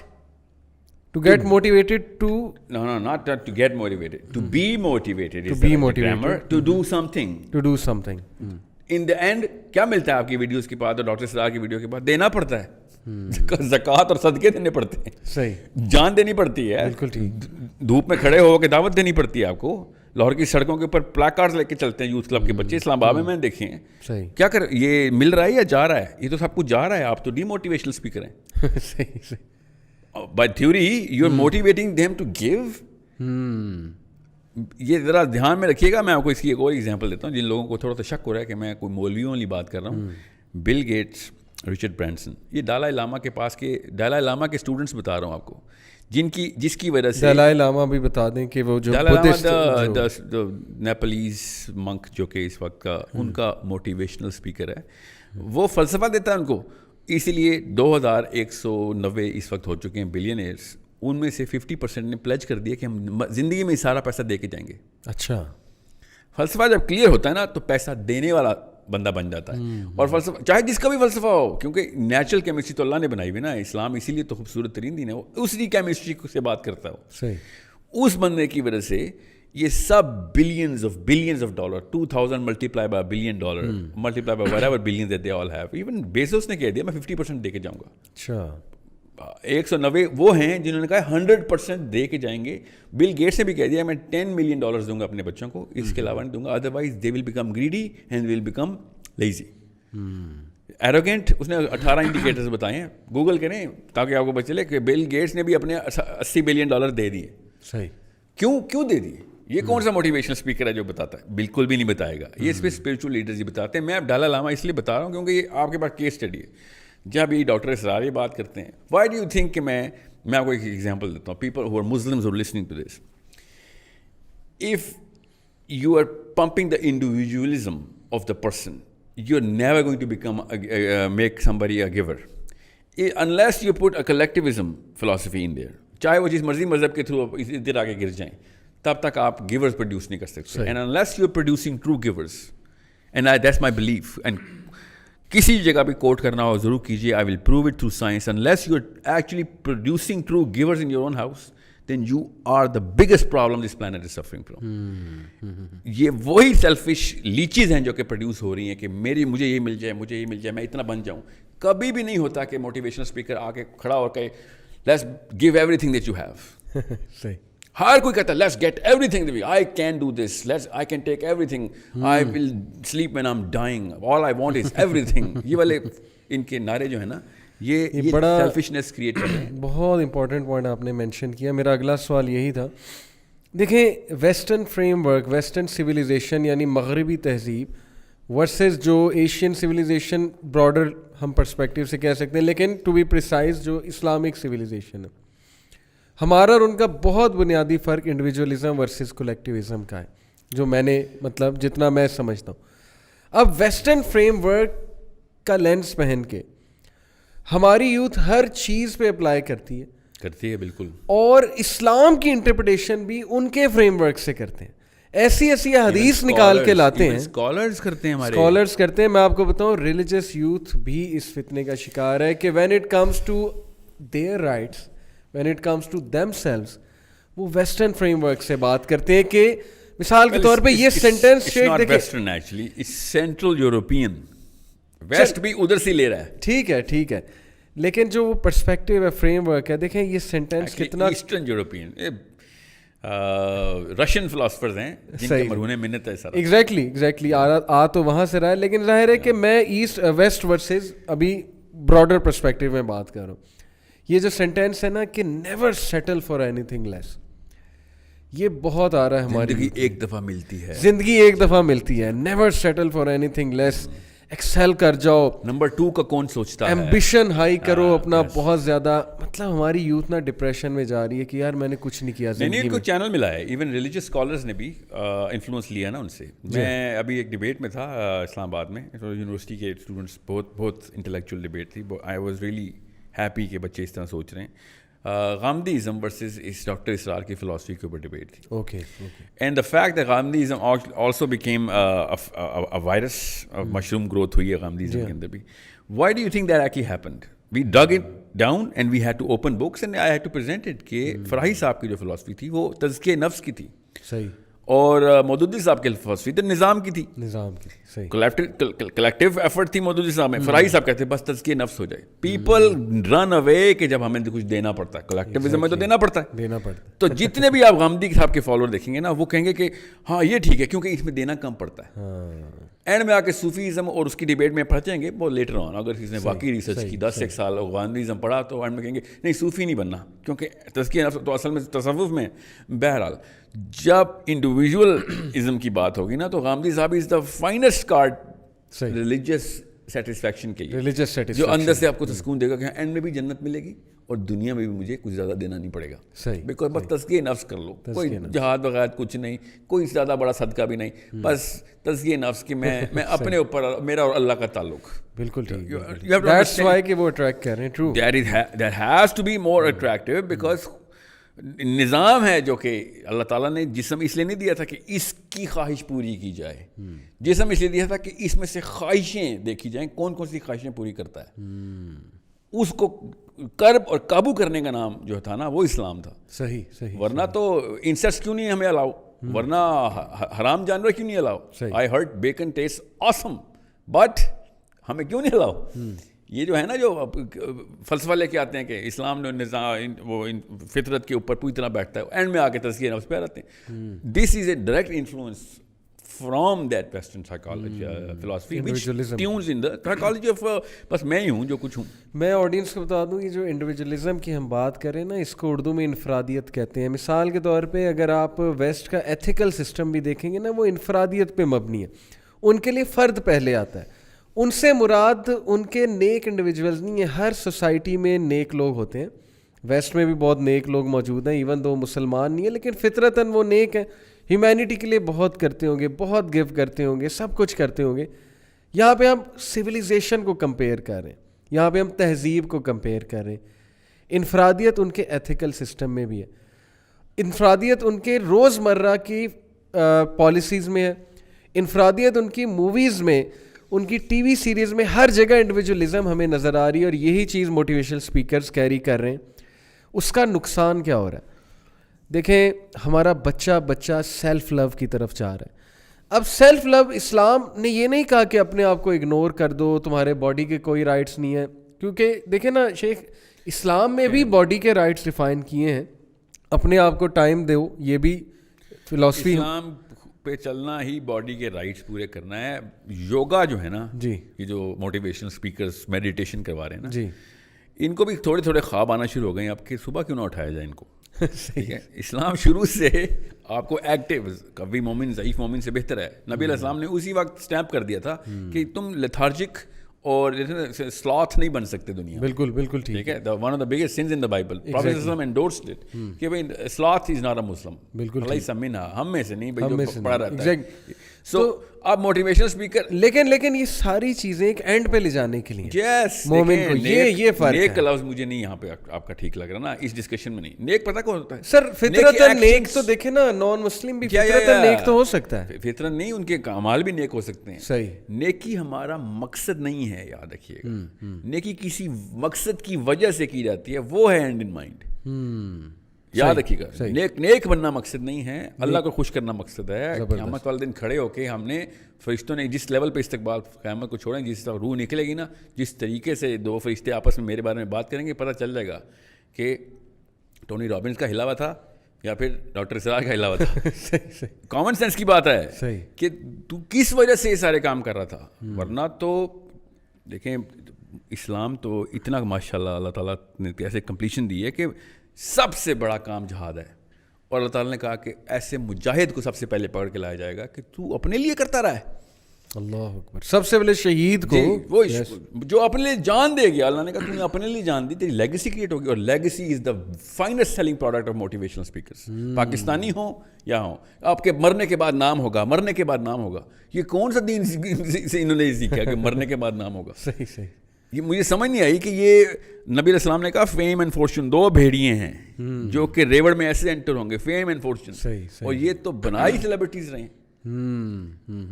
To get motivated to... No, not to get motivated. To be motivated. To be motivated. To do something. To do something. In the end, کیا ملتا ہے آپ کی ویڈیوز کے بعد اور ڈاکٹر سرار کی ویڈیو کے بعد؟ دینا پڑتا ہے. زکوٰۃ اور صدقے دینے پڑتے ہیں. صحیح. جان دینی پڑتی ہے. بالکل ٹھیک. دھوپ میں کھڑے ہو کے دعوت دینی پڑتی ہے آپ کو. لاہور کی سڑکوں کے اوپر پلیک کارڈز لے کے چلتے ہیں یوتھ کلب کے بچے. اسلام آباد میں دیکھے ہیں. صحیح. کیا کر یہ مل رہا ہے یا جا رہا ہے؟ یہ تو سب کچھ جا رہا ہے. آپ تو ڈی موٹیویشنل اسپیکر ہیں. صحیح صحیح. By theory, you are motivating them to give. یہ ذرا دھیان میں رکھیے گا. میں آپ کو اس کی ایک اور ایگزامپل دیتا ہوں جن لوگوں کو تھوڑا سا شک ہو رہا ہے کہ میں کوئی مولویوں والی بات کر رہا ہوں. بل گیٹس, رچرڈ برینسن, یہ دلائی لاما کے پاس کے دلائی لاما کے اسٹوڈنٹس بتا رہا ہوں آپ کو, جس کی وجہ سے دلائی لاما بھی بتا دیں کہ وہ جو نیپلیز منک جو کہ اس وقت کا ان کا موٹیویشنل اسپیکر ہے, وہ فلسفہ دیتا ہے ان کو. اسی لیے 2190 اس وقت ہو چکے ہیں بلینئرس, ان میں سے 50% نے پلیج کر دیا کہ ہم زندگی میں سارا پیسہ دے کے جائیں گے. اچھا. فلسفہ جب کلیئر ہوتا ہے نا تو پیسہ دینے والا بندہ بن جاتا ہے. اور فلسفہ چاہے جس کا بھی فلسفہ ہو, کیونکہ نیچرل کیمسٹری تو اللہ نے بنائی ہوئی نا. اسلام اسی لیے تو خوبصورت ترین دین ہے, وہ اسی کیمسٹری سے بات کرتا ہے. صحیح. اس بندے کی وجہ سے یہ سب billions of dollar, 2000 multiply by $1 billion, multiply by whatever billions that they all have. Even Bezos نے کہہ دیا میں 50% دے کے جاؤں گا. اچھا. 190 وہ ہیں جنہوں نے کہا 100% دے کے جائیں گے. بل گیٹس نے بھی کہہ دیا میں $10 million دوں گا اپنے بچوں کو, اس کے علاوہ نہیں دوں گا, otherwise they will become greedy and will become lazy, arrogant. اس نے 18 انڈیکیٹرز بتائے ہیں, گوگل کریں تاکہ آپ کو پتہ چلے کہ بل گیٹس نے بھی اپنے $80 billion دے دیے. صحیح. کیوں دے دیے؟ یہ کون سا موٹیویشنل اسپیکر ہے جو بتاتا ہے؟ بالکل بھی نہیں بتائے گا. یہ اس پہ اسپرچل لیڈرز ہی بتاتے ہیں. میں اب دلائی لاما اس لیے بتا رہا ہوں کیونکہ یہ آپ کے پاس کیس اسٹڈی ہے. جب یہ ڈاکٹر اسرار یہ بات کرتے ہیں, وائی ڈو یو تھنک کہ میں آپ کو ایک ایگزامپل دیتا ہوں. People who are Muslims who are listening to this, if you are pumping the individualism of the person, you're never going to become make somebody a giver unless you put a collectivism philosophy in there. چاہے وہ جس مرضی مذہب کے through ادھر آگے گر جائیں, تب تک آپ گیورز پروڈیوس نہیں کر سکتے. And unless you are producing true givers, and that's my belief, and کسی جگہ بھی کوٹ کرنا ہو ضرور کیجیے, I will prove it through science. Unless you are actually producing true givers in your own house, then you are the biggest problem this planet is suffering from. یہ وہی selfish لیچیز ہیں جو کہ پروڈیوس ہو رہی ہیں کہ مجھے یہ مل جائے, میں اتنا بن جاؤں. کبھی بھی نہیں ہوتا کہ موٹیویشنل اسپیکر آ کے کھڑا ہو کے let's give everything that you have. صحیح. ہر کوئی کہتا ہے let's get everything that I can do this, I can take everything, I will sleep when I'm dying, all I want is everything. یہ والے ان کے نعرے جو ہیں نا, یہ بڑا سیلفشنس کریٹ کر رہے ہیں. بہت امپورٹنٹ پوائنٹ آپ نے مینشن کیا. میرا اگلا سوال یہی تھا. دیکھیں western framework, western civilization یعنی مغربی تہذیب ورسز جو ایشین سویلائزیشن, براڈر ہم پرسپیکٹیو سے کہہ سکتے ہیں, لیکن ٹو بی پریسائز جو اسلامک سویلائزیشن ہے, ہمارا اور ان کا بہت بنیادی فرق انڈیویجولزم ورسز کولیکٹیوزم کا ہے, جو میں نے مطلب جتنا میں سمجھتا ہوں. اب ویسٹرن فریم ورک کا لینس پہن کے ہماری یوتھ ہر چیز پہ اپلائی کرتی ہے بالکل, اور اسلام کی انٹرپریٹیشن بھی ان کے فریم ورک سے کرتے ہیں. ایسی حدیث نکال کے لاتے ہیں, اسکالرز کرتے ہیں. میں آپ کو بتاؤں ریلیجس یوتھ بھی اس فتنے کا شکار ہے کہ when it comes to their rights, when it comes to themselves, وہ ویسٹرن فریم ورک سے بات کرتے ہیں. کہ مثال کے طور پہ یہ sentence western actually central European, west بھی ادھر سے لے رہا ہے. ٹھیک ہے, لیکن جو وہ پرسپیکٹیو ہے, فریم ورک ہے, دیکھیں یہ سینٹینس کتنا ایسٹرن یورپین, رشین فلاسفرز ہیں جن کے مرہون منت ہے سارا. ایگزیکٹلی آ تو وہاں سے رہا ہے, لیکن ظاہر ہے کہ میں ایسٹ ویسٹ ورسز ابھی براڈر پرسپیکٹیو میں بات کر رہا ہوں. یہ جو سینٹینس ہے نا کہ never settle for anything less, یہ بہت آ رہا ہے. ہماری زندگی ایک دفعہ ملتی ہے, never settle for anything less. Excel کر جاؤ, نمبر 2 کا کون سوچتا ہے, ایمبیشن ہائی کرو اپنا بہت زیادہ. مطلب ہماری یوتھ نا ڈپریشن میں جا رہی ہے کہ یار میں نے کچھ نہیں کیا نہیں, ان کو چینل ملا ہے. ایون ریلیجیس اسکالرز نے بھی انفلوئنس لیا نا ان سے. میں ابھی ایک ڈبیٹ میں تھا اسلام آباد میں, یونیورسٹی کے اسٹوڈنٹس, بہت انٹلیکچوئل ڈبیٹ تھی. آئی واز ریئلی ہیپی کہ بچے اس طرح سوچ رہے ہیں. غامدیزم ورسز اس ڈاکٹر اسرار کی فلاسفی کے اوپر ڈبیٹ تھی. Okay. And the fact that Ghamidism also became virus, mushroom growth ہوئی ہے غامدیزم کے اندر بھی. Why do you think that actually happened? We dig it down and we had to open books and I had to present it کہ فراہی صاحب کی جو philosophy تھی وہ تزکیہ نفس کی تھی, صحیح, اور مودودی صاحب کی فلسفی تو نظام کی تھی, نظام کی, صحیح. کلیکٹیو ایفرٹ تھی مودودی صاحب میں. فراہی صاحب کہتے ہیں بس تزکیہ نفس ہو جائے. پیپل رن اوے کہ جب ہمیں کچھ دینا پڑتا ہے, کلیکٹیوزم میں تو دینا پڑتا ہے. تو جتنے بھی آپ غامدی صاحب کے فالوور دیکھیں گے نا, وہ کہیں گے کہ ہاں یہ ٹھیک ہے کیونکہ اس میں دینا کم پڑتا ہے. اینڈ میں آ کے صوفیزم اور اس کی ڈبیٹ میں پڑھیں گے وہ لیٹر آن, اگر کسی نے واقعی ریسرچ کی 10 سال غامدیزم پڑھا تو اینڈ میں کہیں گے نہیں صوفی نہیں بننا, کیونکہ تزکیہ نفس تو اصل میں تصوف میں. بہرحال جب انڈیویژولزم کی بات ہوگی نا تو غامدی صاحب is the finest card religious satisfaction کے لیے, جو اندر سے آپ کو سکون دے گا کہ اینڈ میں بھی جنت ملے گی اور دنیا میں بھی مجھے کچھ زیادہ دینا نہیں پڑے گا. صحیح, بیکاز بس تزکیہ نفس کر لو, کوئی جہاد وغیرہ کچھ نہیں, کوئی زیادہ بڑا صدقہ بھی نہیں, بس تزکیہ نفس کہ میں اپنے اوپر میرا اور اللہ کا تعلق. بالکل ٹھیک. دیٹس وائی کہ وہ اٹریکٹ کر رہے ہیں. True, that has to be more attractive because نظام ہے جو کہ اللہ تعالیٰ نے جسم اس لیے نہیں دیا تھا کہ اس کی خواہش پوری کی جائے. جسم اس لیے دیا تھا کہ اس میں سے خواہشیں دیکھی جائیں, کون کون سی خواہشیں پوری کرتا ہے. اس کو کرب اور قابو کرنے کا نام جو تھا نا وہ اسلام تھا. صحیح صحیح. ورنہ تو انسیکٹس کیوں نہیں ہمیں الاؤ, ورنہ حرام جانور کیوں نہیں allow. I heard bacon taste awesome but ہمیں کیوں نہیں الاؤ. یہ جو ہے نا جو فلسفہ لے کے آتے ہیں کہ اسلام نے نظام وہ فطرت کے اوپر پوری طرح بیٹھتا ہے, اینڈ میں آ کے تزکیہ نفس پہ آتے ہیں. This is a direct influence from that western psychology philosophy which tunes in the psychology of. بس میں ہی ہوں جو کچھ ہوں. میں آڈینس کو بتا دوں یہ جو انڈیویجولزم کی ہم بات کریں نا, اس کو اردو میں انفرادیت کہتے ہیں. مثال کے طور پہ اگر آپ ویسٹ کا ایتھیکل سسٹم بھی دیکھیں گے نا, وہ انفرادیت پہ مبنی ہے. ان کے لیے فرد پہلے آتا ہے. ان سے مراد ان کے نیک انڈیویجولز نہیں ہیں. ہر سوسائٹی میں نیک لوگ ہوتے ہیں. ویسٹ میں بھی بہت نیک لوگ موجود ہیں, ایون دو مسلمان نہیں ہیں, لیکن فطرتاً وہ نیک ہیں. ہیومینٹی کے لیے بہت کرتے ہوں گے, بہت گفٹ کرتے ہوں گے, سب کچھ کرتے ہوں گے. یہاں پہ ہم سویلائزیشن کو کمپیئر کر رہے ہیں, یہاں پہ ہم تہذیب کو کمپیئر کر رہے ہیں. انفرادیت ان کے ایتھیکل سسٹم میں بھی ہے, انفرادیت ان کے روزمرہ کی پالیسیز میں ہے, انفرادیت ان کی موویز میں, ان کی ٹی وی سیریز میں, ہر جگہ انڈیویجولزم ہمیں نظر آ رہی ہے. اور یہی چیز موٹیویشنل اسپیکرز کیری کر رہے ہیں. اس کا نقصان کیا ہو رہا ہے؟ دیکھیں, ہمارا بچہ سیلف لو کی طرف جا رہا ہے. اب سیلف لو, اسلام نے یہ نہیں کہا کہ اپنے آپ کو اگنور کر دو, تمہارے باڈی کے کوئی رائٹس نہیں ہیں. کیونکہ دیکھیں نا شیخ, اسلام میں بھی باڈی کے رائٹس ڈیفائن کیے ہیں. اپنے آپ کو ٹائم دو, یہ بھی فلاسفی. اسلام پہ چلنا ہی باڈی کے رائٹس پورے کرنا ہے. یوگا جو ہے نا جی, یہ جو موٹیویشنل اسپیکرز میڈیٹیشن کروا رہے ہیں نا جی, ان کو بھی تھوڑے تھوڑے خواب آنا شروع ہو گئے ہیں اب کہ صبح کیوں نہ اٹھایا جائے ان کو. ٹھیک ہے, اسلام شروع سے آپ کو ایکٹیو, قوی مومن ضعیف مومن سے بہتر ہے. نبی علیہ السلام نے اسی وقت اسٹیمپ کر دیا تھا کہ تم لیتھارجک اور سلاتھ نہیں بن سکتے دنیا. بالکل بالکل ٹھیک ہے. One of the biggest sins in the Bible, prophet صلی اللہ علیہ وسلم انڈورسڈ اٹ کہ بھائی سلاتھ از ناٹ اے مسلم. بالکل لیس منھا, ہم میں سے نہیں بھائی جو پڑھا رہتا ہے. سو آپ موٹیویشنل اسپیکر, لیکن یہ ساری چیزیں ایک اینڈ پہ لے جانے کے لیے مومن کو, یہ فرق ہے. نیک کا لفظ مجھے نہیں یہاں پہ آپ کا ٹھیک لگ رہا نا اس ڈسکشن میں نہیں. نیک پتہ کون ہوتا ہے سر؟ فطرتاً نیک تو دیکھیں نا, نان مسلم بھی فطرتاً نیک تو ہو سکتا ہے. فطرت نہیں, ان کے اعمال بھی نیک ہو سکتے ہیں. صحیح. نیکی ہمارا مقصد نہیں ہے, یاد رکھیے گا. نیکی کسی مقصد کی وجہ سے کی جاتی ہے, وہ ہے اینڈ ان مائنڈ. یاد رکھیے گا, نیک بننا مقصد نہیں ہے, اللہ کو خوش کرنا مقصد ہے. قیامت والے دن کھڑے ہو کے ہم نے فرشتوں نے جس لیول پہ استقبال قیامت کو چھوڑیں, جس طرح روح نکلے گی نا, جس طریقے سے دو فرشتے آپس میں میرے بارے میں بات کریں گے, پتہ چل جائے گا کہ ٹونی رابنس کا ہلاوا تھا یا پھر ڈاکٹر اسرار کا ہلاوا تھا. کامن سینس کی بات ہے کہ تو کس وجہ سے یہ سارے کام کر رہا تھا. ورنہ تو دیکھیں اسلام تو اتنا ماشاء اللہ اللہ تعالیٰ نے ایسے کمپلیشن دی ہے کہ سب سے بڑا کام جہاد ہے. اور اللہ تعالیٰ نے کہا کہ ایسے مجاہد کو سب سے پہلے پکڑ کے لایا جائے گا کہ تو اپنے لیے کرتا رہا ہے. اللہ اکبر. سب سے پہلے شہید کو وہ جو اپنے لیے جان دے گیا, اللہ نے کہا تم نے اپنے لیے جان دی, تیری لیگیسی کریٹ ہوگی, اور legacy is the finest selling product of motivational speakers, Pakistani ہوں یا ہوں. آپ کے مرنے کے بعد نام ہوگا, مرنے کے بعد نام ہوگا. یہ کون سا دین سے انہوں نے سیکھا کہ مرنے کے بعد نام ہوگا؟ صحیح صحیح. یہ مجھے سمجھ نہیں آئی کہ یہ نبی علیہ السلام نے کہا فیم اینڈ فارچون دو بھیڑیے ہیں جو کہ ریوڑ میں ایسے انٹر ہوں گے, فیم اینڈ فارچون, اور یہ تو بنائی سیلیبریٹیز رہے ہیں,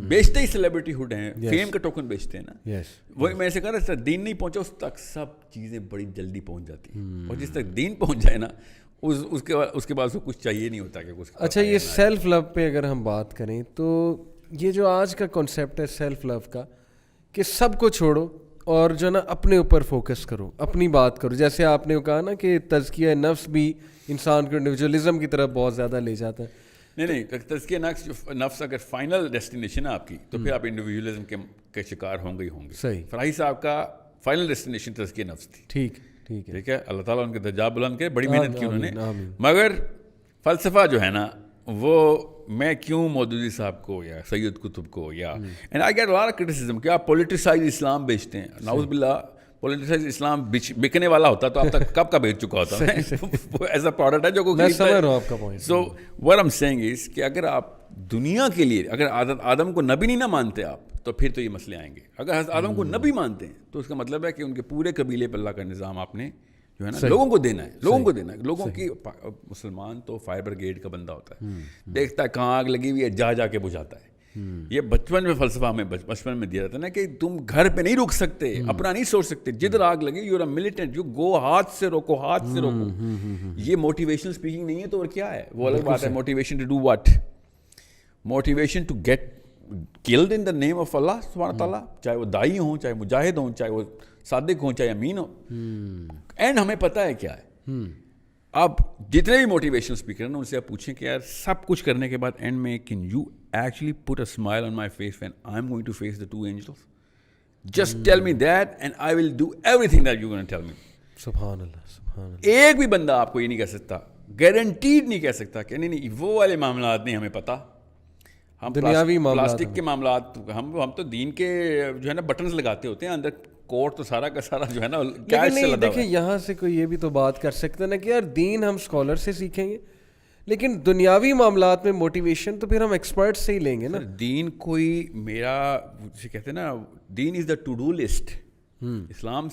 بیچتے ہی سیلیبریٹی ہوڈ ہیں, فیم کا ٹوکن بیچتے ہیں نا. وہی میں ایسے کہہ رہا تھا, دین نہیں پہنچا اس تک سب چیزیں بڑی جلدی پہنچ جاتی ہیں, اور جس تک دین پہنچ جائے نا اس کے بعد اس کو کچھ چاہیے نہیں ہوتا کہ کچھ. اچھا, یہ سیلف لو پہ اگر ہم بات کریں تو یہ جو آج کا کنسیپٹ ہے سیلف لو کا, کہ سب کو چھوڑو اور جو نا اپنے اوپر فوکس کرو, اپنی بات کرو. جیسے آپ نے کہا نا کہ تزکیہ نفس بھی انسان کو انڈیویجولزم کی طرف بہت زیادہ لے جاتا ہے. نہیں, تزکیہ نفس اگر فائنل ڈیسٹینیشن ہے آپ کی تو پھر آپ انڈیویجولزم کے شکار ہوں گے ہی ہوں گے. صحیح. فراہی صاحب کا فائنل ڈیسٹینیشن تزکیہ نفس تھی. ٹھیک ہے. اللہ تعالیٰ ان کے درجات بلند کرے, بڑی محنت کی انہوں نے. مگر فلسفہ جو ہے نا وہ میں کیوں مودودی صاحب کو یا سید قطب کو یا and I get lot of criticism کہ آپ پولیٹیسائز اسلام بیچتے ہیں. نعوذ باللہ, پولیٹیسائز اسلام بکنے والا ہوتا تو اب تک کب کا بیچ چکا ہوتا ہے. ایسا پروڈکٹ ہے جو کو میں سمجھ رہا ہوں آپ کا point. So what I'm saying is کہ اگر آپ دنیا کے لیے اگر آدم کو نبی نہیں نہ مانتے آپ تو پھر تو یہ مسئلے آئیں گے. اگر حضرت آدم کو نبی مانتے ہیں تو اس کا مطلب ہے کہ ان کے پورے قبیلے پہ اللہ کا نظام آپ نے جو ہے نا لوگوں کو دینا ہے, لوگوں کی. مسلمان تو فائر بریگیڈ کا بندہ ہوتا ہے, دیکھتا ہے کہاں آگ لگی ہوئی ہے جا کے بجھاتا ہے. یہ بچپن میں فلسفہ ہمیں بچپن میں دیا جاتا ہے نا کہ تم گھر پہ نہیں رک سکتے, اپنا نہیں سوچ سکتے, جدھر آگ لگے you are a militant, you go ہاتھ سے روکو. یہ موٹیویشنل اسپیکنگ نہیں ہے تو اور کیا ہے؟ وہ الگ بات ہے. Motivation to do what? Motivation to get killed in the name of Allah سبحانہ تعالیٰ, چاہے وہ دائی ہوں, چاہے مجاہد ہوں, چاہے وہ صادق ہوں, چاہے امین ہو. اینڈ ہمیں پتہ ہے کیا ہے. آپ جتنے بھی موٹیویشنل اسپیکر ہیں نا ان سے آپ پوچھیں کہ یار سب کچھ کرنے کے بعد اینڈ میں can you actually put a smile on my face when I am going to face the two angels? Just tell me that and I will do everything that you gonna tell me. سبحان اللہ, سبحان اللہ. ایک بھی بندہ آپ کو یہ نہیں کہہ سکتا, گارنٹیڈ نہیں کہہ سکتا کہ نہیں وہ والے معاملات نہیں ہمیں پتہ. ہم پلاسٹک کے معاملات, ہم تو دین کے جو ہے نا بٹنز لگاتے ہوتے ہیں اندر, کوٹ تو سارا کا سارا جو ہے نا کیش سے لگا. دیکھیں یہاں سے کوئی یہ بھی تو بات کر سکتا ہے نا کہ یار دین ہم اسکالر سے سیکھیں گے, لیکن دنیاوی معاملات میں موٹیویشن تو پھر ہم ایکسپرٹ سے ہی لیں گے نا. دین کوئی میرا جسے کہتے ہیں نا دین از دا ٹو ڈو لسٹ. اسلام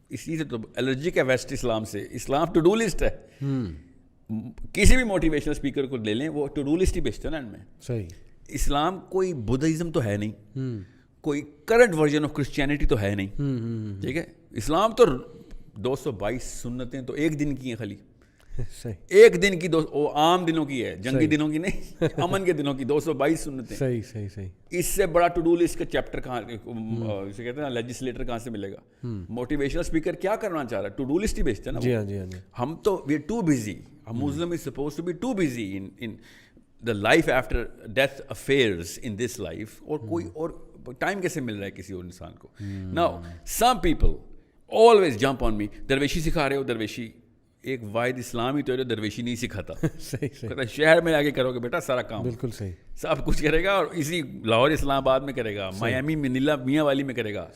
اسی سے تو الرجک ہے ویسٹ اسلام سے. اسلام ٹو ڈو لسٹ ہے. کسی بھی موٹیویشنل اسپیکر کو لے لیں وہ ٹو ڈو لسٹ ہی بیچتے ہیں نا ان میں. صحیح. اسلام کوئی بدھزم تو ہے نہیں, کوئی کرنٹ ورژن آف کرسچینٹی تو ہے نہیں. ٹھیک ہے, اسلام تو 222 سنتیں تو ایک دن کی ہیں خالی. ایک دن کی عام دنوں کی ہے, جنگی دنوں کی نہیں, امن کے دنوں کی 222 سنتیں. صحیح. اس سے بڑا ٹو ڈو لسٹ کا چیپٹر کہاں, اسے کہتے ہیں نا لیجسلیٹر کہاں سے ملے گا؟ موٹیویشنل اسپیکر کیا کرنا چاہ رہا ہے؟ ٹو ڈو لسٹ ہی بیچتے ہیں نا. جی ہاں. ہم تو we are too busy. Muslim is suppose to be too busy in the life after death affairs in this life. اور کوئی اور ٹائم کیسے مل رہا ہے کسی اور انسان کو؟ Now some people always jump on me, درویشی سکھا رہے ہو. درویشی ایک واحد اسلام ہی تو ہے, درویشی نہیں سکھاتا. صحیح. شہر میں آگے کرو گے بیٹا سارا کام, بالکل صحیح, سب کچھ کرے گا, اور اسی لاہور اسلام آباد میں کرے گا, میامی منیلا میاں والی میں کرے گا,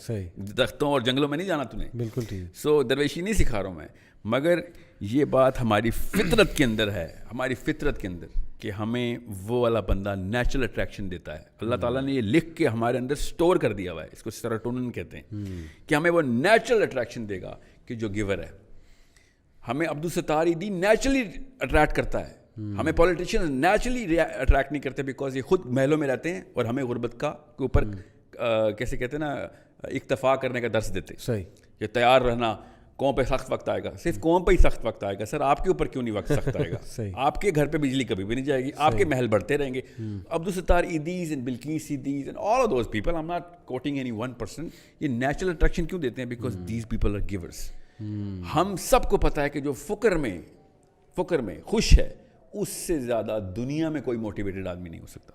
درختوں اور جنگلوں میں نہیں جانا تمہیں. بالکل ٹھیک. سو درویشی نہیں سکھا رہا ہوں میں, مگر یہ بات ہماری فطرت کے اندر ہے, ہماری فطرت کے اندر کہ ہمیں وہ والا بندہ نیچرل اٹریکشن دیتا ہے. اللہ تعالیٰ نے یہ لکھ کے ہمارے اندر سٹور کر دیا ہوا ہے, اس کو سیروٹونن کہتے ہیں, کہ ہمیں وہ نیچرل اٹریکشن دے گا کہ جو گیور ہے. ہمیں عبدالستار ایدھی نیچرلی اٹریکٹ کرتا ہے, ہمیں پولیٹیشین نیچرلی اٹریکٹ نہیں کرتے, بیکاز یہ خود محلوں میں رہتے ہیں اور ہمیں غربت کا کے اوپر کیسے کہتے ہیں نا اکتفا کرنے کا درس دیتے. صحیح. یہ تیار رہنا, قوم پہ سخت وقت آئے گا. صرف قوم پہ ہی سخت وقت آئے گا سر, آپ کے اوپر کیوں نہیں وقت سخت آئے گا؟ آپ کے گھر پہ بجلی کبھی بھی نہیں جائے گی, آپ کے محل بڑھتے رہیں گے. Abdul Sattar Edhis and Bilquis Edhis and all of those people, I am not quoting any one person, یہ نیچرل اٹریکشن کیوں دیتے ہیں؟ Because these people are givers. ہم سب کو پتہ ہے کہ جو فقر میں خوش ہے اس سے زیادہ دنیا میں کوئی موٹیویٹڈ آدمی نہیں ہو سکتا.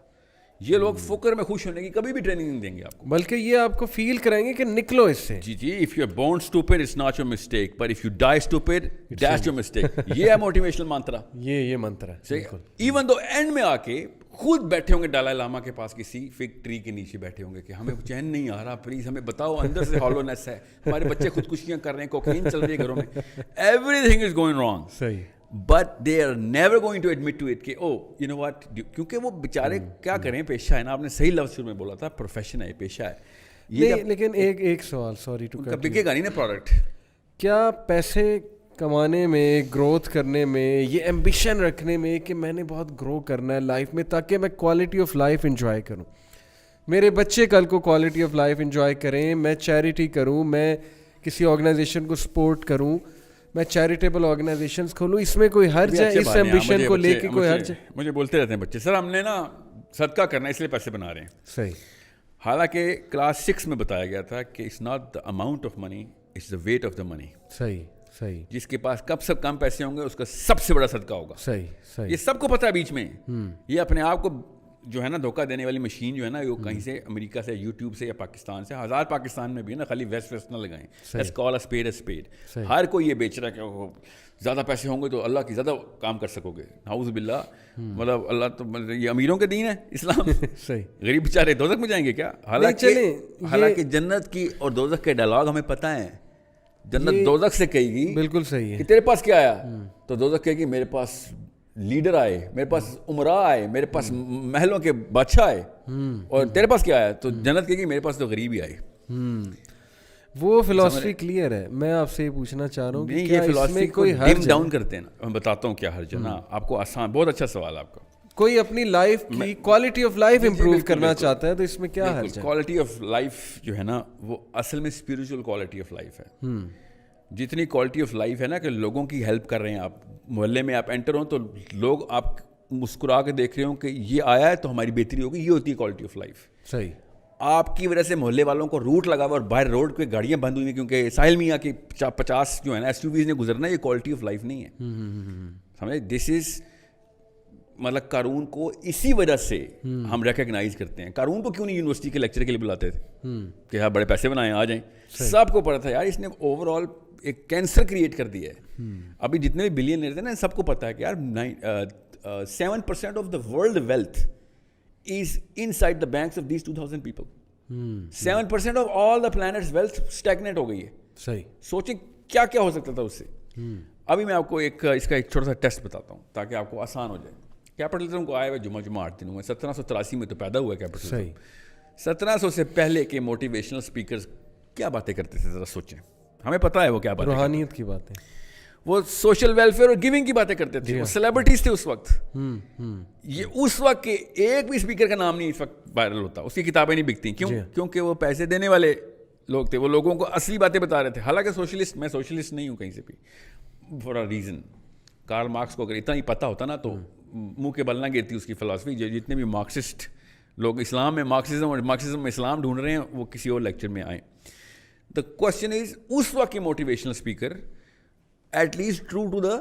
یہ لوگ فقر میں خوش ہونے کی کبھی بھی ٹریننگ نہیں دیں گے آپ کو, بلکہ یہ آپ کو فیل کرائیں گے کہ نکلو اس سے. جی if you are born stupid it's not your mistake, but if you die stupid that's your mistake. یہ ہے موٹیویشنل منترا. یہ منتر ہے. ایون دو اینڈ میں آ کے خود بیٹھے ہوں گے ڈالائی لاما کے پاس کسی فگ ٹری کے نیچے بیٹھے ہوں گے کہ ہمیں چین نہیں آ رہا, پلیز ہمیں بتاؤ, اندر سے ہالونیس ہے, ہمارے بچے خودکشیاں کر رہے ہیں, کوکین چل رہی ہے گھروں میں, everything is going wrong. صحیح. But they are never going to admit to it کہ او یو نو واٹ, کیونکہ وہ بیچارے کیا کریں, پیشہ ہے نا, آپ نے صحیح لفظ شروع میں بولا تھا, پروفیشن ہے, پیشہ ہے یہ. لیکن ایک سوال, سوری ٹو کٹ, بکے گا نہیں نا پروڈکٹ. کیا پیسے کمانے میں, گروتھ کرنے میں, یہ ایمبیشن رکھنے میں کہ میں نے بہت گرو کرنا ہے لائف میں تاکہ میں کوالٹی آف لائف انجوائے کروں, میرے بچے کل کو کوالٹی آف لائف انجوائے کریں, میں چیریٹی کروں, میں کسی آرگنائزیشن کو سپورٹ کروں, میں چیریٹیبل آرگنائزیشنز کھولوں, اس میں کوئی حرج ہے؟ اس ایمبیشن کو لے کے کوئی حرج ہے؟ مجھے بولتے رہتے ہیں بچے, سر ہم نے نا صدقہ کرنا ہے اس لیے پیسے بنا رہے ہیں. صحیح. حالانکہ کلاس 6 میں بتایا گیا تھا کہ it's not the amount of money, it's the weight of the money. صحیح صحیح. جس کے پاس کب سے کم پیسے ہوں گے اس کا سب سے بڑا صدقہ ہوگا. صحیح صحیح. یہ سب کو پتہ ہے بیچ میں. یہ اپنے آپ کو جو ہے نا دھوکہ دینے والی مشین جو ہے نا, وہ کہیں سے امریکہ سے, یوٹیوب سے یا پاکستان سے, ہزار پاکستان میں بھی ہے نا, خالی ویسٹ نہ لگائیں. Let's call a spade a spade. ہر کوئی یہ بیچ رہا ہے کہ زیادہ پیسے ہوں گے تو اللہ کی زیادہ کام کر سکو گے. نعوذ باللہ. مطلب اللہ تو یہ امیروں کے دین ہے اسلام. صحیح. غریب بیچارے دوزخ میں جائیں گے کیا؟ حالانکہ جنت کی اور دوزخ کے ڈائلاگ ہمیں پتہ ہیں. جنت دوزخ سے کہے گی بالکل صحیح ہے کہ تیرے پاس کیا آیا, تو دوزخ کہے گی میرے پاس لیڈر آئے, میرے پاس عمراء آئے, میرے پاس محلوں کے بادشاہ آئے, اور تیرے پاس کیا آیا, تو جنت کہے گی میرے پاس تو غریب ہی آئے. وہ فلاسفی کلیئر ہے. میں آپ سے یہ پوچھنا چاہ رہا ہوں کہ یہ فلاسفی کو ڈم ڈاؤن کرتے ہیں نا, میں بتاتا ہوں کیا حرج ہے نا آپ کو. آسان, بہت اچھا سوال آپ کا. کوئی اپنی لائف کی کوالٹی آف لائف امپروو کرنا چاہتا ہے تو اس میں کیا حرج ہے؟ کوالٹی آف لائف جو ہے نا وہ اصل میں اسپریچول کوالٹی آف لائف ہے. جتنی کوالٹی آف لائف ہے نا کہ لوگوں کی ہیلپ کر رہے ہیں آپ, محلے میں آپ انٹر ہوں تو لوگ آپ مسکرا کے دیکھ رہے ہوں کہ یہ آیا ہے تو ہماری بہتری ہوگی, یہ ہوتی ہے کوالٹی آف لائف. صحیح. آپ کی وجہ سے محلے والوں کو روٹ لگا ہوا اور باہر روڈ پہ گاڑیاں بند ہوئی ہیں کیونکہ ساحل میاں کی 50 جو ہے نا SUVs نے گزرنا ہے, یہ کوالٹی آف لائف نہیں ہے. سمجھے, دس از مطلب قارون کو اسی وجہ سے ہم ریکگنائز کرتے ہیں. قارون کو کیوں نہیں یونیورسٹی کے لیکچر کے لیے بلاتے تھے کہ ہاں بڑے پیسے بنائیں آ جائیں. سب کو پتا تھا یار اس نے اوور آل ایک کینسر کریٹ کر دیا ہے. ابھی جتنے بھی بلینئر تھے نا سب کو پتا ہے کہ یار 7% of the world wealth is inside the banks of these 2000 people. 7% of all the planet's wealth stagnate ہو گئی ہے. صحیح. سوچیں کیا کیا ہو سکتا تھا اس سے. ابھی میں آپ کو اس کا ایک چھوٹا سا ٹیسٹ بتاتا ہوں تاکہ آپ کو آسان ہو جائے. کیپٹلزم کو آئے ہوئے جمعہ 8 دن ہوئے, 1783 میں تو پیدا ہوا کیپٹلزم. صحیح. 1700 سے پہلے کے موٹیویشنل اسپیکرز کیا باتیں کرتے تھے ذرا سوچیں. ہمیں پتہ ہے وہ کیا باتیں, روحانیت کی باتیں, وہ سوشل ویلفیئر اور گیونگ کی باتیں کرتے تھے. وہ سیلیبریٹیز تھے اس وقت. یہ اس وقت کے ایک بھی اسپیکر کا نام نہیں اس وقت وائرل ہوتا, اس کی کتابیں نہیں بکتی. کیوں؟ کیونکہ وہ پیسے دینے والے لوگ تھے, وہ لوگوں کو اصلی باتیں بتا رہے تھے. حالانکہ سوشلسٹ, میں سوشلسٹ نہیں ہوں کہیں سے بھی for a reason. Karl Marx کو اگر اتنا ہی پتہ ہوتا نا تو منہ کے بل نہ گرتی اس کی فلاسفی. جتنے بھی مارکسسٹ لوگ اسلام میں مارکسزم اور مارکسزم میں اسلام ڈھونڈ رہے ہیں وہ کسی اور لیکچر میں آئیں. دا کوشچن از اس وقت کے motivational speaker at least true to the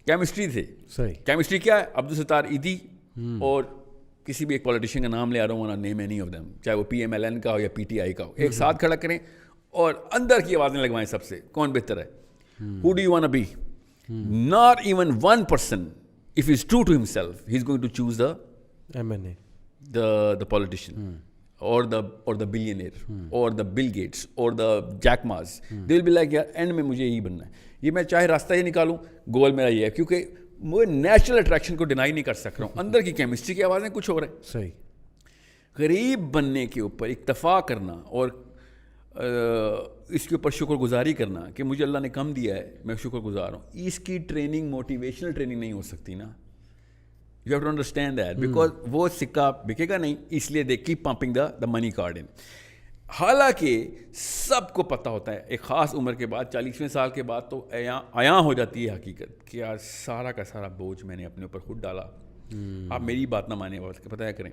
chemistry تھے. صحیح. کیمسٹری کیا ہے؟ عبدالستار ایدھی اور کسی بھی ایک پولیٹیشین کا نام لے آ رہا ہوں, نیم اینی آف دیم, چاہے وہ PMLN کا ہو یا PTI کا ہو, ایک ساتھ کھڑا کریں اور اندر کی آوازیں لگوائیں سب سے, کون بہتر ہے, who do you want to be. Not even one person, if he's true to himself, he's going to choose the MNA, the politician, or the billionaire, or the Bill Gates, or the Jack Ma's. They'll be like, yaar end میں مجھے یہی بننا ہے, یہ میں چاہے راستہ یہ نکالوں, گول میرا یہ ہے, کیونکہ میں نیچرل اٹریکشن کو ڈینائی نہیں کر سک رہا ہوں. اندر کی کیمسٹری کی آوازیں کچھ ہو رہے ہیں. صحیح. غریب بننے کے اوپر اکتفا کرنا اور اس کے اوپر شکر گزاری کرنا کہ مجھے اللہ نے کم دیا ہے میں شکر گزار ہوں, اس کی ٹریننگ موٹیویشنل ٹریننگ نہیں ہو سکتی نا. You have to understand that, because وہ سکہ بکے گا نہیں, اس لیے they keep pumping the money card in. حالانکہ سب کو پتہ ہوتا ہے ایک خاص عمر کے بعد, 40ویں سال کے بعد تو عیاں ہو جاتی ہے حقیقت کہ یار سارا کا سارا بوجھ میں نے اپنے اوپر خود ڈالا. آپ میری بات نہ مانیں, پتہ ہے کریں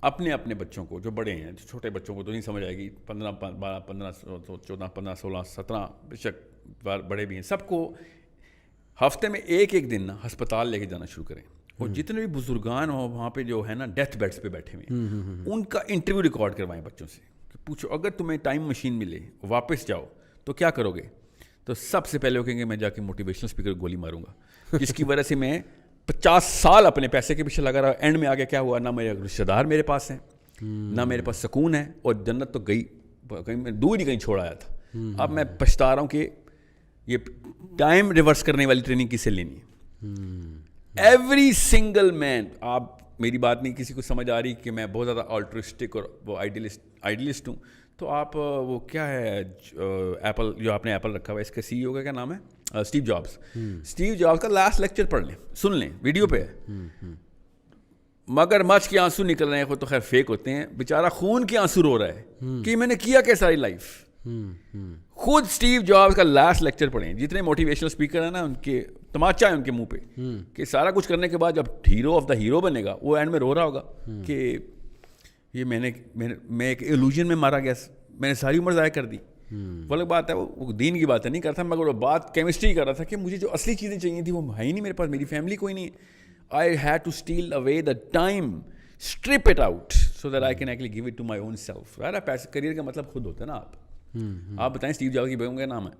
اپنے بچوں کو, جو بڑے ہیں, چھوٹے بچوں کو تو نہیں سمجھ آئے گی, 15 15 14 15 16 17 بے شک بڑے بھی ہیں, سب کو ہفتے میں ایک دن نا ہسپتال لے کے جانا شروع کریں. اور جتنے بھی بزرگان ہوں وہاں پہ جو ہے نا ڈیتھ بیڈس پہ بیٹھے ہوئے ہیں, ان کا انٹرویو ریکارڈ کروائیں بچوں سے. پوچھو اگر تمہیں ٹائم مشین ملے, واپس جاؤ تو کیا کرو گے؟ تو سب سے پہلے وہ کہیں گے میں جا کے موٹیویشنل اسپیکر گولی ماروں گا, جس کی وجہ سے میں 50 سال اپنے پیسے کے پیچھے لگا رہا, اینڈ میں آگے کیا ہوا, نہ میرے رشتہ دار میرے پاس ہیں, نہ میرے پاس سکون ہے, اور جنت تو گئی کہیں دور ہی کہیں چھوڑ آیا تھا. اب میں پچھتا رہا ہوں کہ یہ ٹائم ریورس کرنے والی ٹریننگ کس سے لینی ہے. ایوری سنگل مین, آپ میری بات نہیں کسی کو سمجھ آ رہی کہ میں بہت زیادہ آلٹرسٹک اور وہ آئیڈیلسٹ ہوں, تو آپ وہ کیا ہے ایپل, جو آپ نے ایپل رکھا ہوا ہے, اس کا سی ای او کا کیا نام ہے, اسٹیو جابس. اسٹیو جابس کا لاسٹ لیکچر پڑھ لیں, سن لیں, ویڈیو پہ ہے. مگر مچھ کے آنسو نکل رہے ہیں, خود تو خیر فیک ہوتے ہیں, بیچارہ خون کے آنسو رو رہا ہے کہ میں نے کیا کیا ساری لائف. خود اسٹیو جابس کا لاسٹ لیکچر پڑھیں. جتنے موٹیویشنل اسپیکر ہیں نا, ان کے تماچا ہے ان کے منہ پہ کہ سارا کچھ کرنے کے بعد جب ہیرو آف دا ہیرو بنے گا, وہ اینڈ میں رو رہا ہوگا کہ یہ میں ایک ایلوژن میں مارا گیا, میں نے ساری عمر ضائع کر دی. وہ الگ بات ہے, وہ دین کی باتیں نہیں کرتا, مگر وہ بات کیمسٹری کر رہا تھا کہ مجھے جو اصلی چیزیں چاہیے تھیں وہ ہے ہی نہیں میرے پاس, میری فیملی کوئی نہیں ہے. I had to steal away the time, strip it out so that I can actually give it to my own self. Right? پیسے کریئر کا مطلب خود ہوتا ہے نا. آپ بتائیں اسٹیو جابس کی بیگم کا نام ہے,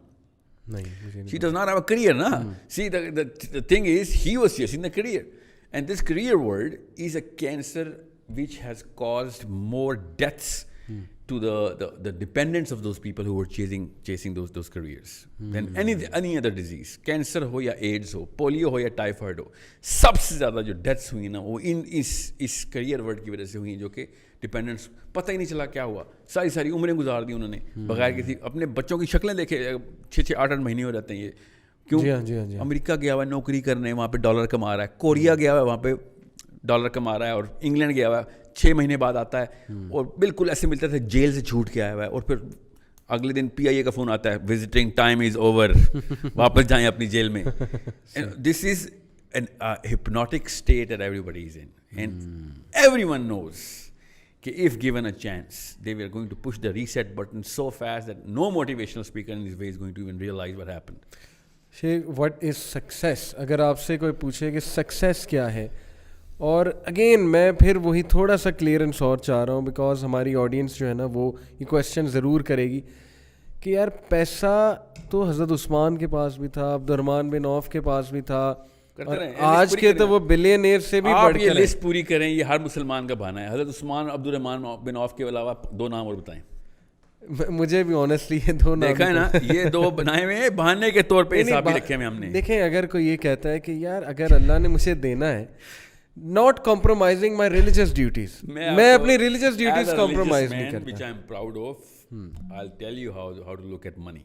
she does not have a career na. See, the thing is, he was chasing the career, and this career world is a cancer which has caused more deaths to the dependents of those people who were chasing those careers than any other disease. Cancer ہو یا AIDS ہو, polio ہو یا typhoid ہو, سب سے زیادہ جو deaths ہوئی نا وہ اس career word کی وجہ سے ہوئی, جو کہ ڈپینڈنٹس پتہ ہی نہیں چلا کیا ہوا, ساری عمریں گزار دی انہوں نے بغیر کسی, اپنے بچوں کی شکلیں دیکھے 6-8 مہینے ہو جاتے ہیں یہ, کیوں؟ امریکہ گیا ہوا ہے نوکری کرنے, وہاں پہ ڈالر کما رہا ہے, کوریا گیا ہوا ہے وہاں پہ ڈالر کما رہا ہے, اور انگلینڈ گیا ہوا ہے 6 مہینے بعد آتا ہے اور بالکل ایسے ملتا تھا جیل سے چھوٹ کے آیا ہوا ہے, اور پھر اگلے دن PIA کا فون آتا ہے, وزٹنگ ٹائم از اوور, واپس جائیں اپنی جیل میں. This is an hypnotic state that everybody is in, and everyone knows کہ if given a chance they were going to push the reset button so fast that no motivational speaker in this way is going to even realize what happened. Sheikh, what is success? اگر آپ سے کوئی پوچھے کہ success کیا ہے, اور again میں پھر وہی تھوڑا سا کلیئرنس اور چاہ رہا ہوں, بیکاز ہماری آڈینس جو ہے نا وہ یہ کویشچن ضرور کرے گی کہ یار پیسہ تو حضرت عثمان کے پاس بھی تھا, عبد الرحمن بن عوف کے پاس بھی تھا, آج کے تو وہ بلینئر سے بھی بڑھ کے لسٹ پوری کریں. یہ ہر مسلمان کا بہانہ ہے. حضرت عثمان, عبد الرحمن بن عوف کے علاوہ 2 نام اور بتائیں. مجھے بھی آنیسٹلی یہ 2 نام دیکھا ہے نا, یہ 2 بنائے ہوئے ہیں بہانے کے طور پہ, حساب بھی رکھے ہوئے ہم نے. دیکھیں, اگر کوئی یہ کہتا ہے کہ یار اگر اللہ نے مجھے دینا ہے, not compromising my religious duties, میں اپنی religious duties compromise نہیں کرتا, which I am proud of. I'll tell you how to look at money.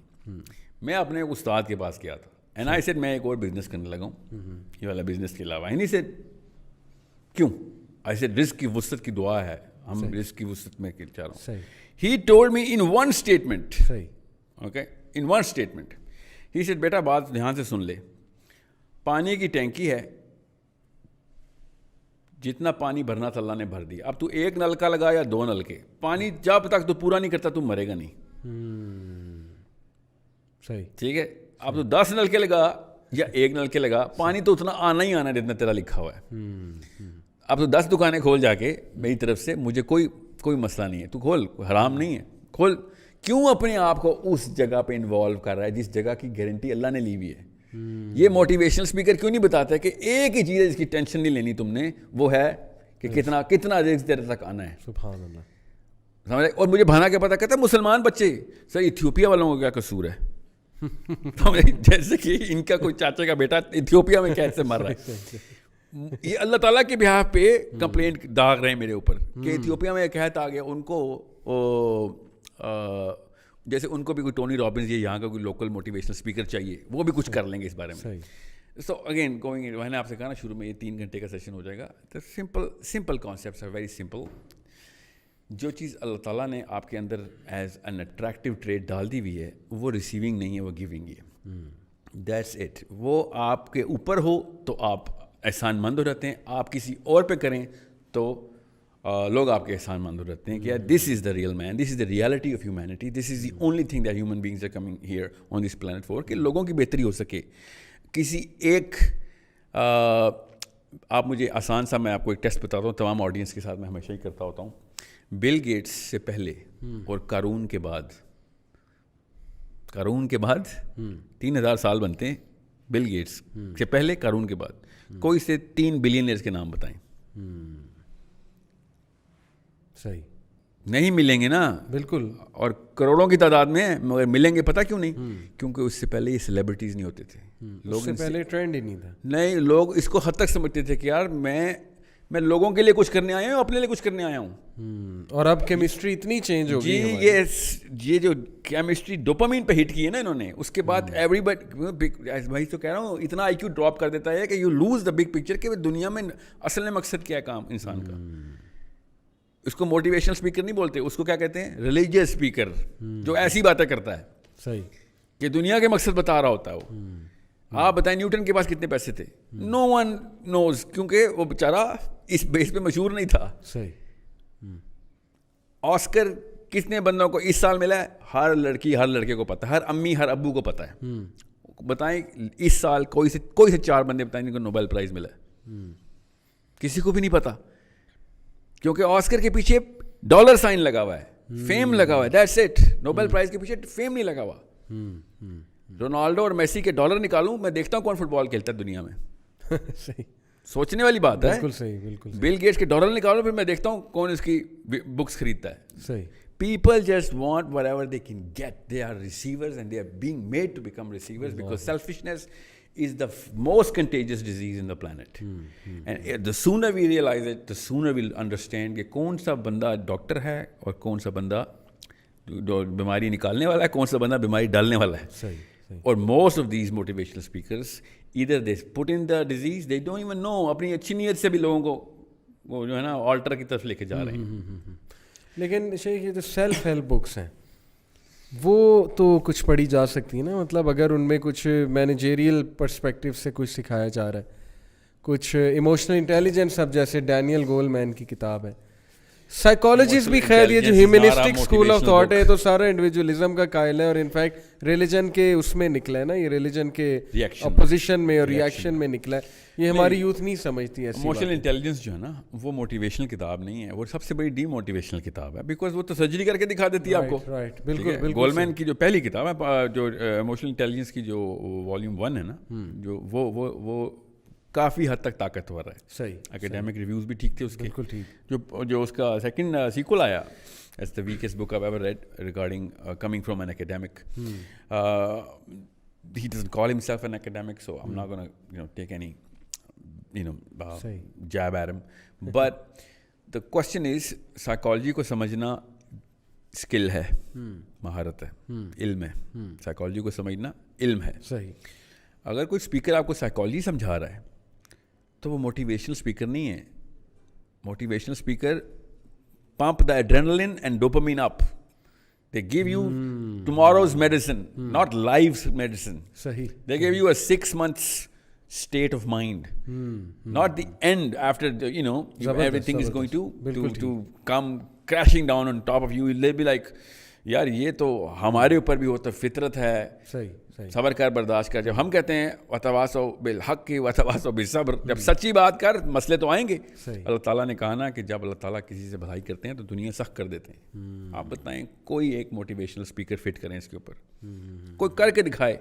میں اپنے استاد کے پاس گیا تھا, and I said میں ایک اور بزنس کرنے لگا ہوں یہ والا بزنس کے علاوہ. and he said کیوں؟ I said رزق کی وسعت کی دعا ہے, ہم رزق کی وسعت میں چاہ رہا ہوں. He told me in one statement, okay, in one statement, he said بیٹا بات دھیان سے سن لے, پانی کی ٹینکی ہے, جتنا پانی بھرنا تھا اللہ نے بھر دیا, اب تو 1 نلکا لگا یا 2 نلکے, پانی جب تک تو پورا نہیں کرتا تو مرے گا نہیں. صحیح, ٹھیک ہے, اب تو 10 نلکے لگا یا 1 نلکے لگا, پانی تو اتنا آنا ہی آنا ہے جتنا تیرا لکھا ہوا ہے. اب تو 10 دکانیں کھول جا کے میری طرف سے, مجھے کوئی مسئلہ نہیں ہے, تو کھول, حرام نہیں ہے, کھول. کیوں اپنے آپ کو اس جگہ پہ انوالو کر رہا ہے جس جگہ کی گارنٹی اللہ نے لی ہوئی ہے؟ یہ موٹیویشنل اسپیکر کیوں نہیں بتاتا کہ ایک ہی چیز ہے جس کی ٹینشن نہیں لینی تم نے, وہ ہے کہ کتنا رزق تیرے تک آنا ہے. سبحان اللہ, سمجھ. اور مجھے بھانا کیا پتا, کہتا ہے مسلمان بچے, سر ایتھیوپیا والوں کو کیا قصور ہے؟ جیسے کہ ان کا کوئی چاچے کا بیٹا ایتھیوپیا میں کیسے مر رہا ہے. یہ اللہ تعالیٰ کے بہاف پہ کمپلینٹ داغ رہے ہیں میرے اوپر کہ ایتھیوپیا میں ایک قحط آ گیا, ان کو جیسے ان کو بھی کوئی ٹونی رابنز یا یہاں کا کوئی لوکل موٹیویشنل اسپیکر چاہیے, وہ بھی کچھ کر لیں گے اس بارے میں. سو اگین گوئنگ, میں نے آپ سے کہا نا شروع میں یہ 3 گھنٹے کا سیشن ہو جائے گا. Simple concepts are very simple. جو چیز اللہ تعالیٰ نے آپ کے اندر ایز این اٹریکٹیو ٹریٹ ڈال دی ہوئی ہے, وہ ریسیونگ نہیں ہے, وہ گیونگ ہے. That's it. وہ آپ کے اوپر ہو تو آپ احسان مند ہو جاتے ہیں, آپ کسی اور پہ کریں تو لوگ آپ کے احسان مند ہو جاتے ہیں کہ this is the real man, this is the reality of humanity, this is the only thing that human beings are coming here on this planet for, کہ لوگوں کی بہتری ہو سکے. کسی ایک آپ مجھے آسان سا, میں آپ کو ایک ٹیسٹ بتاتا ہوں, تمام آڈینس کے ساتھ میں ہمیشہ ہی کرتا ہوتا ہوں. بل گیٹس سے پہلے اور قارون کے بعد 3000 سال بنتے ہیں, بل گیٹس سے پہلے، قارون کے بعد، کوئی سے 3 بلینئرز کے نام بتائیں. صحیح. نہیں ملیں گے نا. بالکل. اور کروڑوں کی تعداد میں ہیں، مگر ملیں گے پتہ کیوں نہیں؟ کیونکہ اس سے پہلے یہ سیلیبریٹیز نہیں ہوتے تھے. لوگ سے پہلے ٹرینڈ ہی نہیں تھا. نہیں، لوگ اس کو حد تک سمجھتے تھے کہ یار میں لوگوں کے لیے کچھ کرنے آیا ہوں، اپنے لیے کچھ کرنے آیا ہوں. اور اب کیمسٹری اتنی چینج ہو گئی ہے. جی، یہ جو کیمسٹری ڈوپامین پہ ہٹ کی ہے نا انہوں نے، اس کے بعد ایوری بڈی، بھائی تو کہہ رہا ہوں، اتنا آئی کیو ڈراپ کر دیتا ہے کہ you lose the big picture کہ دنیا میں اصل میں مقصد کیا ہے کام انسان کا. اس کو موٹیویشنل اسپیکر نہیں بولتے، اس کو کیا کہتے ہیں؟ ریلیجیس اسپیکر، جو ایسی باتیں کرتا ہے. صحیح. کہ دنیا کے مقصد بتا رہا ہوتا ہے وہ. آپ بتائیں نیوٹن کے پاس کتنے پیسے تھے؟ نو ون نوز، کیونکہ وہ بیچارہ اس بیس پہ مشہور نہیں تھا. صحیح. آسکر کتنے بندوں کو اس سال ملا ہے؟ ہر لڑکی ہر لڑکے کو پتہ ہے، ہر امی ہر ابو کو پتہ ہے. بتائیں اس سال کوئی سے 4 بندے بتائیں جن کو نوبل پرائز ملا ہے؟ کسی کو بھی نہیں پتا، کیونکہ آسکر کے پیچھے ڈالر سائن لگا ہوا ہے، فیم لگا ہوا ہے. That's it. نوبل پرائز کے پیچھے فیم نہیں لگا ہوا. رونالڈو اور میسی کے ڈالر نکالوں، میں دیکھتا ہوں کون فٹ بال کھیلتا ہے دنیا میں. صحیح. سوچنے والی بات ہے. بالکل صحیح. بالکل. بل گیٹس کے ڈالر نکالو، پھر میں دیکھتا ہوں کون اس کی بکس خریدتا ہے. صحیح. People just want whatever they can get. They are receivers and they are being made to become receivers because selfishness is the most contagious disease in the planet. And the sooner we realize it, the sooner we'll understand کہ کون سا بندہ doctor ہے اور کون سا بندہ بیماری نکالنے والا ہے، کون سا بندہ بیماری ڈالنے والا ہے. صحیح. اور most of these motivational speakers either they put in the disease, they don't even know. اپنی اچھی نیت سے بھی لوگوں کو وہ جو ہے نا آلٹر کی طرف لے کے جا رہے ہیں. لیکن شیخ یہ جو سیلف ہیلپ بکس ہیں وہ تو کچھ پڑھی جا سکتی ہیں نا. مطلب اگر ان میں کچھ مینیجریل پرسپیکٹیو سے کچھ سکھایا جا رہا ہے، کچھ ایموشنل انٹیلیجنس، اب جیسے ڈینیل گولمین کی کتاب ہے. سائیکالوجسٹ بھی خیر یہ جو ہیومنسٹک اسکول آف تھاٹ ہے تو سارا انڈیویجولزم کا قائل ہے، اور انفیکٹ ریلیجن کے اس میں نکلا ہے نا، یہ ریلیجن کے اپوزیشن میں اور ریئیکشن میں نکلا ہے. یہ ہماری یوتھ نہیں سمجھتی ایسی. ایموشنل انٹیلیجنس جو ہے نا وہ موٹیویشنل کتاب نہیں ہے، وہ سب سے بڑی ڈی موٹیویشنل کتاب ہے، بیکاز وہ تو سرجری کر کے دکھا دیتی ہے آپ کو. بالکل. گولمین کی جو پہلی کتاب ہے جو ایموشنل انٹیلیجنس کی جو والیوم 1 ہے نا، جو وہ کافی حد تک طاقتور ہے. صحیح. اکیڈیمک ریویوز بھی ٹھیک تھے اس کے. بالکل ٹھیک. جو اس کا سیکنڈ سیکول آیا is the weakest book I ever read regarding coming from an academic. He doesn't call himself an academic, so I'm not going to take any jab at him. But the question is, psychology کو سمجھنا skill ہے، مہارت ہے، علم ہے. Psychology کو سمجھنا علم ہے. صحیح. اگر کوئی اسپیکر آپ کو سائیکالوجی سمجھا رہا ہے تو وہ موٹیویشنل اسپیکر نہیں ہے. Motivational speaker pump the adrenaline and dopamine up. They give you tomorrow's medicine, not life's medicine. Sahi. They give you a 6 months state of mind, not the end after everything is going to come crashing down on top of you. They'll be like, یار یہ تو ہمارے اوپر بھی ہوتا، فطرت ہے. صحیح. صبر کر، برداشت کر. جب ہم کہتے ہیں وتواصوا بالحق وتواصوا بالصبر، جب سچی بات کر، مسئلے تو آئیں گے. اللہ تعالیٰ نے کہا نا کہ جب اللہ تعالیٰ کسی سے بھلائی کرتے ہیں تو دنیا سخت کر دیتے ہیں. آپ بتائیں کوئی ایک موٹیویشنل اسپیکر فٹ کریں اس کے اوپر، کوئی کر کے دکھائے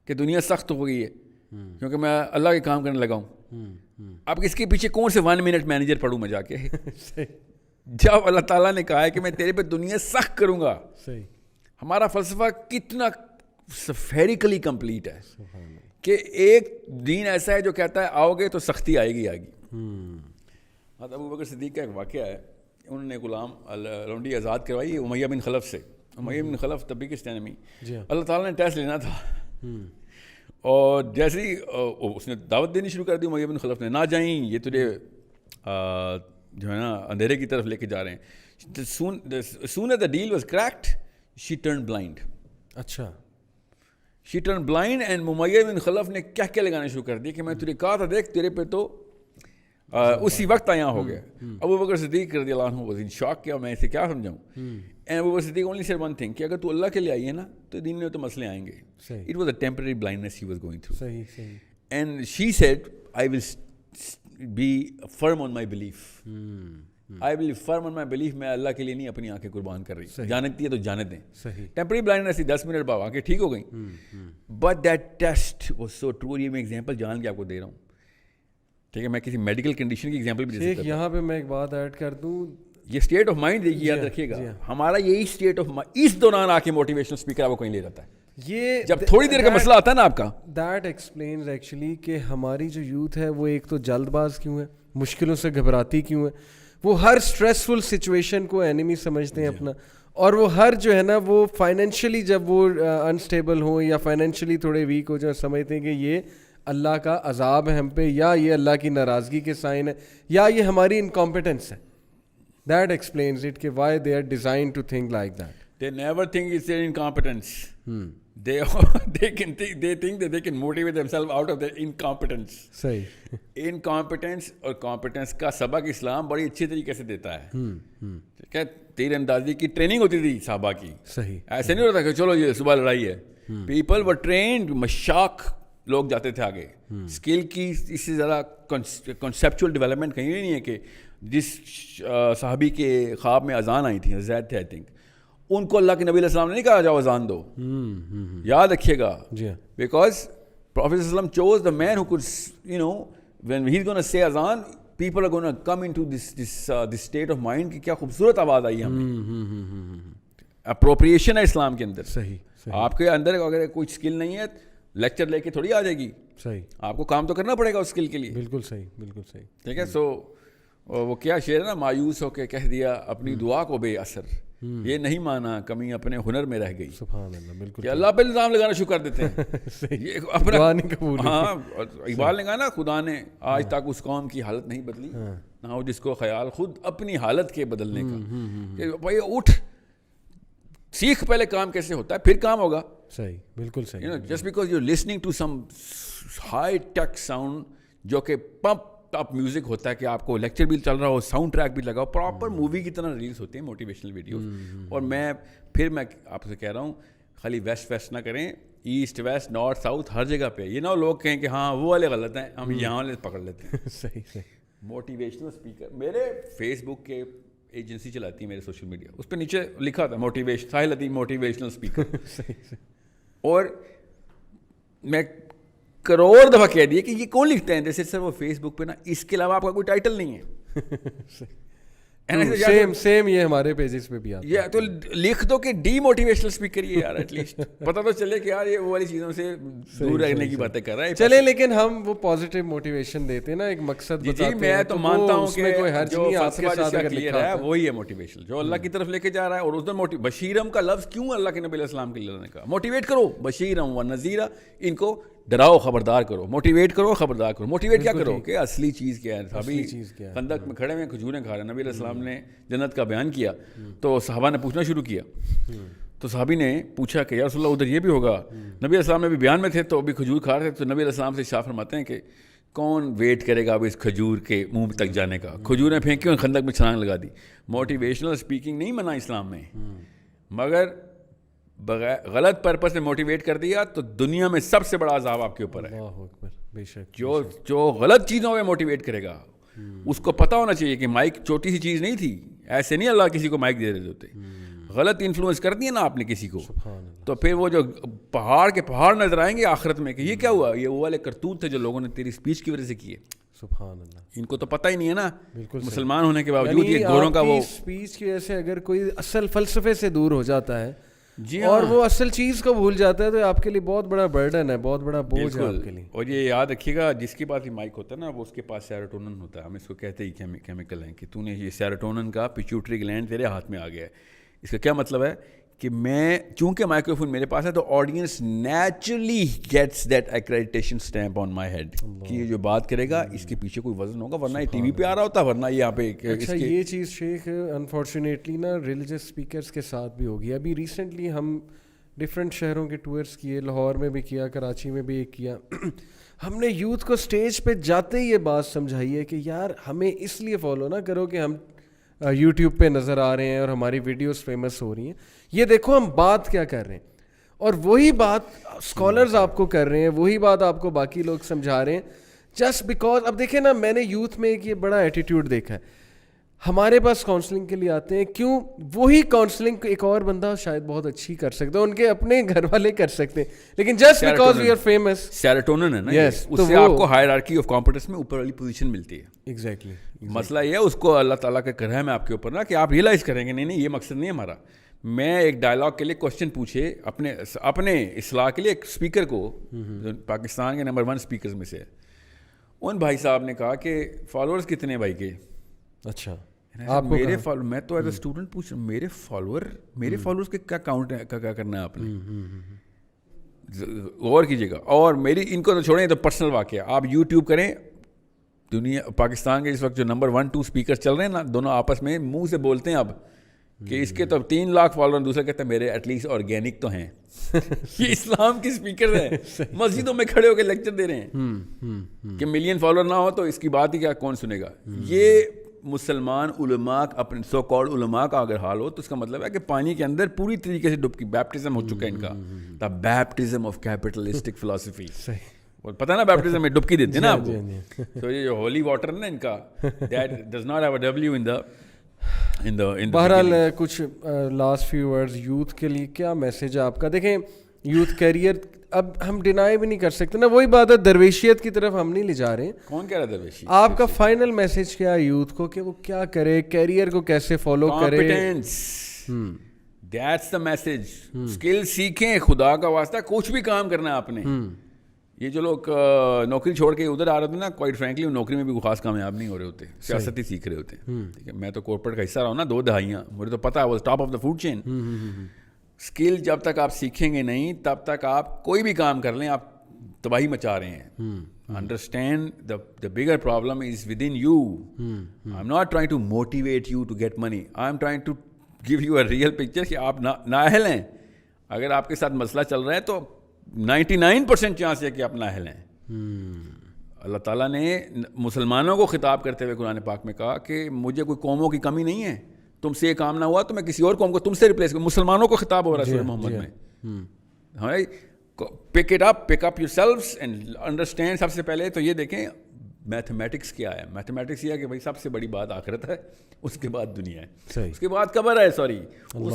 کہ دنیا سخت ہو گئی ہے کیونکہ میں اللہ کے کام کرنے لگا ہوں. اب اس کے پیچھے کون سے 1 منٹ مینیجر پڑھوں میں جا کے؟ جب اللہ تعالیٰ نے کہا ہے کہ میں تیرے پہ دنیا سخت کروں گا. ہمارا فلسفہ کتنا سفیریکلی کمپلیٹ ہے کہ ایک دین ایسا ہے جو کہتا ہے آؤ گے تو سختی آئے گی. ابو بکر صدیق کا ایک واقعہ ہے، انہوں نے غلام لونڈی آزاد کروائی امیہ بن خلف سے. امیہ بن خلف the biggest enemy. اللہ تعالیٰ نے ٹیسٹ لینا تھا اور جیسے ہی اس نے دعوت دینی شروع کر دی امیہ بن خلف نے، نہ جائیں یہ تجھے جو ہے نا اندھیرے کی طرف لے کے جا رہے ہیں. soon as the deal was cracked she turned blind. اچھا. she turned blind and امیہ بن خلف نے کیا کیا لگانا شروع کر دی کہ میں تجھے کہا تھا دیکھ تیرے پہ تو اسی وقت آیا ہو گیا. ابو بکر صدیق رضی اللہ عنہ was in shock کیا میں اسے کیا سمجھاؤں. and Abu Bakr Siddiq only said one thing کہ اگر تو اللہ کے لیے آئی ہے نا تو دین میں تو مسئلے آئیں گے. it was a temporary blindness he was going through. صحیح. and she said I will be firm on my belief. I believe firm on my belief میں اللہ کے لیے نہیں اپنی آنکھیں قربان کر رہی. جانتی ہے تو جانے دیں. صحیح. ٹیمپرری بلائنڈنس 10 منٹ بعد آنکھیں ٹھیک ہو گئیں. But that test was so true. یہ میں ایگزامپل جان کے آپ کو دے رہا ہوں, ٹھیک ہے. میں کسی میڈیکل کنڈیشن کی ایگزامپل بھی دے سکتا ہوں. یہاں پہ میں ایک بات ایڈ کر دوں, یہ اسٹیٹ آف مائنڈ دیکھیے, یاد رکھیے گا ہمارا یہی اسٹیٹ آف مائنڈ. اس دوران آ کے موٹیویشنل اسپیکر آپ کو کہیں لے جاتا ہے. یہ جب تھوڑی دیر کا مسئلہ آتا ہے نا آپ کا, دیٹ ایکسپلینز ایکچولی کہ ہماری جو یوتھ ہے وہ ایک تو جلد باز کیوں ہے, مشکلوں سے گھبراتی کیوں ہے, وہ ہر اسٹریسفل سچویشن کو اینیمی سمجھتے ہیں اپنا, اور وہ ہر جو ہے نا وہ فائنینشلی جب وہ انسٹیبل ہوں یا فائنینشلی تھوڑے ویک ہو جائیں, سمجھتے ہیں کہ یہ اللہ کا عذاب ہے ہم پہ, یا یہ اللہ کی ناراضگی کے سائن ہے, یا یہ ہماری انکمپیٹنس ہے. That explains it کہ why they are designed to think like that. They never think it's their incompetence. They think that they can motivate themselves out of their incompetence. صحیح. Incompetence اور competence کا سبق اسلام بڑی اچھی طریقے سے دیتا ہے. ٹھیک ہے, تیر اندازی کی ٹریننگ ہوتی تھی صحابہ کی. صحیح. ایسے نہیں ہوتا کہ چلو یہ صبح لڑائی ہے. People were trained, مشاق لوگ جاتے تھے آگے. اسکل کی اس سے زیادہ کنسیپچول ڈیولپمنٹ کہیں نہیں ہے کہ جس صحابی کے خواب میں اذان آئی تھی, زید تھے آئی تھنک, ان کو اللہ کے نبی علیہ السلام نے نہیں کہا جاؤ اذان دو. یاد رکھیے گا, بیکاز پروفیٹ صلی اللہ علیہ وسلم choose the man who could, you know, when he's going to say اذان, people are going to come into this state of mind کہ کیا خوبصورت آواز آئی ہمیں. اپروپریشن ہے اسلام کے اندر. صحیح. آپ کے اندر اگر کوئی اسکل نہیں ہے, لیکچر لے کے تھوڑی آ جائے گی. صحیح. آپ کو کام تو کرنا پڑے گا اس اسکل کے لیے. بالکل صحیح, بالکل صحیح. ٹھیک ہے. سو وہ کیا شعر ہے نا, مایوس ہو کے کہہ دیا اپنی دعا کو بے اثر, یہ نہیں مانا کمی اپنے ہنر میں رہ گئی. سبحان اللہ. بالکل. کہ اللہ پہ الزام لگانا شروع کر دیتے ہیں. یہ اپنا ہاں, اقبال نے کہا نا, خدا نے آج تک اس قوم کی حالت نہیں بدلی, نہ ہو جس کو خیال خود اپنی حالت کے بدلنے کا. کہ بھائی اٹھ, سیکھ پہلے کام کیسے ہوتا ہے, پھر کام ہوگا. صحیح. بالکل صحیح. Just because you listening to some high tech sound جو کہ پمپ اپ میوزک ہوتا ہے, کہ آپ کو لیکچر بھی چل رہا ہو, ساؤنڈ ٹریک بھی لگا ہو, پراپر مووی کی طرح ریلز ہوتے ہیں موٹیویشنل ویڈیوز. اور میں آپ سے کہہ رہا ہوں, خالی ویسٹ نہ کریں, ایسٹ ویسٹ نارتھ ساؤتھ ہر جگہ پہ. یہ نہ لوگ کہیں کہ ہاں وہ والے غلط ہیں, ہم یہاں والے پکڑ لیتے ہیں. صحیح صحیح. موٹیویشنل اسپیکر میرے فیس بک کے ایجنسی چلاتی ہے میرے سوشل میڈیا, اس پہ نیچے لکھا تھا موٹیویشن ساحل الدین موٹیویشنل اسپیکر. اور میں کروڑ دفعہ کہہ دیے کہ یہ کون لکھتا ہے, جیسے سر وہ فیس بک پہ نا, اس کے علاوہ آپ کا کوئی ٹائٹل نہیں ہے. سیم یہ ہمارے پیجز پہ بھی آتا ہے. یہ تو لکھ دو کہ ڈی موٹیویشنل اسپیکر یہ یار, ایٹ لیسٹ پتہ تو چلے کہ یار یہ وہ والی چیزوں سے دور رہنے کی باتیں کر رہا ہے. چلے, لیکن ہم وہ پازیٹیو موٹیویشن دیتے ہیں نا, ایک مقصد بتاتے ہیں. میں تو مانتا ہوں کہ کوئی حرج نہیں, آپ کے ساتھ اگر لکھا ہے وہی ہے موٹیویشن, جو اللہ کی طرف لے کے جا رہا ہے. اور اس دن بشیرم کا لفظ کیوں اللہ کے نبی علیہ السلام کے لیے کا, موٹیویٹ کرو, بشیرم و نذیرہ, ان کو ڈراؤ خبردار کرو, موٹیویٹ کرو خبردار کرو. موٹیویٹ کیا کرو کہ اصلی چیز کیا ہے. ابھی خندق میں کھڑے ہوئے کھجوریں کھا رہے ہیں, نبی علیہ السلام نے جنت کا بیان کیا, تو صحابہ نے پوچھنا شروع کیا. تو صحابی نے پوچھا کہ یا رسول اللہ ادھر یہ بھی ہوگا. نبی علیہ السلام نے بھی بیان میں تھے تو ابھی کھجور کھا رہے تھے, تو نبی علیہ السلام سے شاہ فرماتے ہیں کہ کون ویٹ کرے گا اب اس کھجور کے منہ تک جانے کا. کھجوریں پھینکی, خندق میں چھلانگ لگا دی. موٹیویشنل اسپیکنگ نہیں منع اسلام میں, مگر بغیر غلط پرپس سے موٹیویٹ کر دیا تو دنیا میں سب سے بڑا عذاب آپ کے اوپر ہے. بے شک. جو غلط چیزوں میں موٹیویٹ کرے گا, اس کو پتہ ہونا چاہیے کہ مائک چھوٹی سی چیز نہیں تھی. ایسے نہیں اللہ کسی کو مائک دے رہے ہوتے. غلط انفلوئنس کر دیا نا آپ نے کسی کو, تو پھر وہ جو پہاڑ کے پہاڑ نظر آئیں گے آخرت میں کہ یہ کیا ہوا, یہ وہ والے کرتوت تھے جو لوگوں نے تیری اسپیچ کی وجہ سے کیے. سبحان اللہ. ان کو تو پتہ ہی نہیں ہے نا, مسلمان ہونے کے باوجود یہ گوروں کا وہ اسپیچ کی وجہ سے اگر کوئی اصل فلسفے سے دور ہو جاتا ہے اور وہ اصل چیز کو بھول جاتا ہے, تو آپ کے لیے بہت بڑا برڈن ہے, بہت بڑا بوجھ ہے آپ کے لیے. اور یہ یاد رکھیے گا, جس کے پاس یہ مائک ہوتا ہے نا, وہ اس کے پاس سیروٹونن ہوتا ہے. ہم اس کو کہتے ہی کیمیکل ہیں کہ تو نے یہ سیروٹونن کا پیچوٹری گلینڈ تیرے ہاتھ میں آ گیا ہے. اس کا کیا مطلب ہے کہ میں چونکہ مائکرو فون میرے پاس ہے, تو audience naturally gets that accreditation stamp on my head کہ یہ جو بات کرے گا اس کے پیچھے کوئی وزن ہوگا, ورنہ یہ ٹی وی پہ آ رہا ہوتا, ورنہ یہاں پہ. اچھا, یہ چیز شیخ انفارچونیٹلی نا ریلیجس اسپیکرس کے ساتھ بھی ہوگی. ابھی ریسنٹلی ہم ڈفرینٹ شہروں کے ٹورس کیے, لاہور میں بھی کیا, کراچی میں بھی ایک کیا. ہم نے یوتھ کو اسٹیج پہ جاتے ہی یہ بات سمجھائی ہے کہ یار ہمیں اس لیے فالو نہ کرو کہ ہم یوٹیوب پہ نظر آ رہے ہیں اور ہماری ویڈیوز فیمس ہو رہی ہیں. یہ دیکھو ہم بات کیا کر رہے ہیں, اور وہی بات اسکالرز آپ کو کر رہے ہیں, وہی بات آپ کو باقی لوگ سمجھا رہے ہیں. جسٹ بیکاز اب دیکھیں نا, میں نے یوتھ میں ایک یہ بڑا ایٹیٹیوڈ دیکھا ہے, ہمارے پاس کاؤنسلنگ کے لیے آتے ہیں. کیوں؟ وہی کاؤنسلنگ ایک اور بندہ شاید بہت اچھی کر سکتا ہے, ان کے اپنے گھر والے کر سکتے ہیں, لیکن just because we are famous. Serotonin ہے نا, Yes, اس سے آپ کو ہائرارکی آف کمپیٹنس میں اوپر والی پوزیشن ملتی ہے. ایگزیکٹلی. مسئلہ یہ ہے اس کو اللہ تعالیٰ کا کرم ہے آپ کے اوپر نا, کہ آپ ریئلائز کریں گے نہیں یہ مقصد نہیں ہے ہمارا. میں ایک ڈائلاگ کے لیے کوشچن پوچھے اپنے اصلاح کے لیے ایک اسپیکر کو, پاکستان کے نمبر 1 اسپیکرز میں سے, ان بھائی صاحب نے کہا کہ فالوورز کتنے بھائی کے. اچا میرے میں تو ایز اے اسٹوڈنٹ پوچھ رہا ہوں میرے فالوورز کے کیا کاؤنٹ کیا کرنا ہے آپ نے, غور کیجیے گا. اور میری ان کو تو چھوڑیں, تو پرسنل واقعہ, آپ یوٹیوب کریں, دنیا پاکستان کے اس وقت جو نمبر 1-2 اسپیکر چل رہے ہیں نا, دونوں آپس میں منہ سے بولتے ہیں اب کہ اس کے تو 3 لاکھ فالوور, دوسرے کہتے ہیں میرے ایٹ لیسٹ آرگینک تو ہیں. یہ اسلام کے اسپیکر ہیں, مسجدوں میں کھڑے ہو کے لیکچر دے رہے ہیں کہ ملین فالوور نہ ہو تو اس کی بات ہی کیا, کون سنے گا. یہ مسلمان علماء اپنے سو کالڈ علماء کا اگر حال ہو تو اس کا مطلب ہے کہ پانی کے اندر پوری طریقے سے ڈبکی, بیپٹزم ہو چکا ہے ان کا, دا بیپٹزم آف کیپٹلسٹک فلاسفی. پتہ نا بیپٹزم میں ڈبکی دیتے ہیں نا آپ کو, تو یہ جو ہولی واٹر نا ان کا, that does not have a W in the. بہرحال کچھ لاسٹ فیو ورڈز یوتھ کے لیے کیا میسج ہے آپ کا؟ دیکھیں یوتھ کیریئر اب ہم ڈینائی بھی نہیں کر سکتے نا, وہی بات ہے, درویشیت کی طرف ہم نہیں لے جا رہے. کون کہہ رہا ہے درویشی؟ آپ کا فائنل میسج کیا ہے یوتھ کو کہ وہ کیا کرے, کیریئر کو کیسے فالو کرے؟ That's the message. اسکل سیکھیں, خدا کا واسطہ کچھ بھی کام کرنا ہے آپ نے. یہ جو لوگ نوکری چھوڑ کے ادھر آ رہے تھے نا, کوائٹ فرینکلی نوکری میں بھی خاص کامیاب نہیں ہو رہے ہوتے, سیاست ہی سیکھ رہے ہوتے ہیں. ٹھیک ہے, میں تو کارپوریٹ کا حصہ رہا ہوں نا 2 دہائیاں, مجھے تو پتا ہے وہ top of the food chain. Skill جب تک آپ سیکھیں گے نہیں تب تک آپ کوئی بھی کام کر لیں آپ تباہی مچا رہے ہیں. Understand the bigger problem is within you. I am not trying to motivate you to get money, I am trying to give you a real picture کہ آپ نااہل ہیں. اگر آپ کے ساتھ مسئلہ چل رہا ہے تو 99% چانس ہے کہ آپ نااہل ہیں. اللہ تعالیٰ نے مسلمانوں کو خطاب کرتے ہوئے قرآن پاک میں کہا کہ مجھے کوئی قوموں کی کمی نہیں ہے, تم سے یہ کام نہ ہوا تو میں کسی اور قوم کو تم سے ریپلیس کروں. مسلمانوں کو خطاب ہو رہا ہے سورہ محمد میں. pick up yourselves and understand. سب سے پہلے تو یہ دیکھیں میتھمیٹکس کیا ہے. میتھمیٹکس یہ ہے کہ بھائی سب سے بڑی بات آخرت ہے, اس کے بعد دنیا ہے, اس کے بعد قبر ہے, اس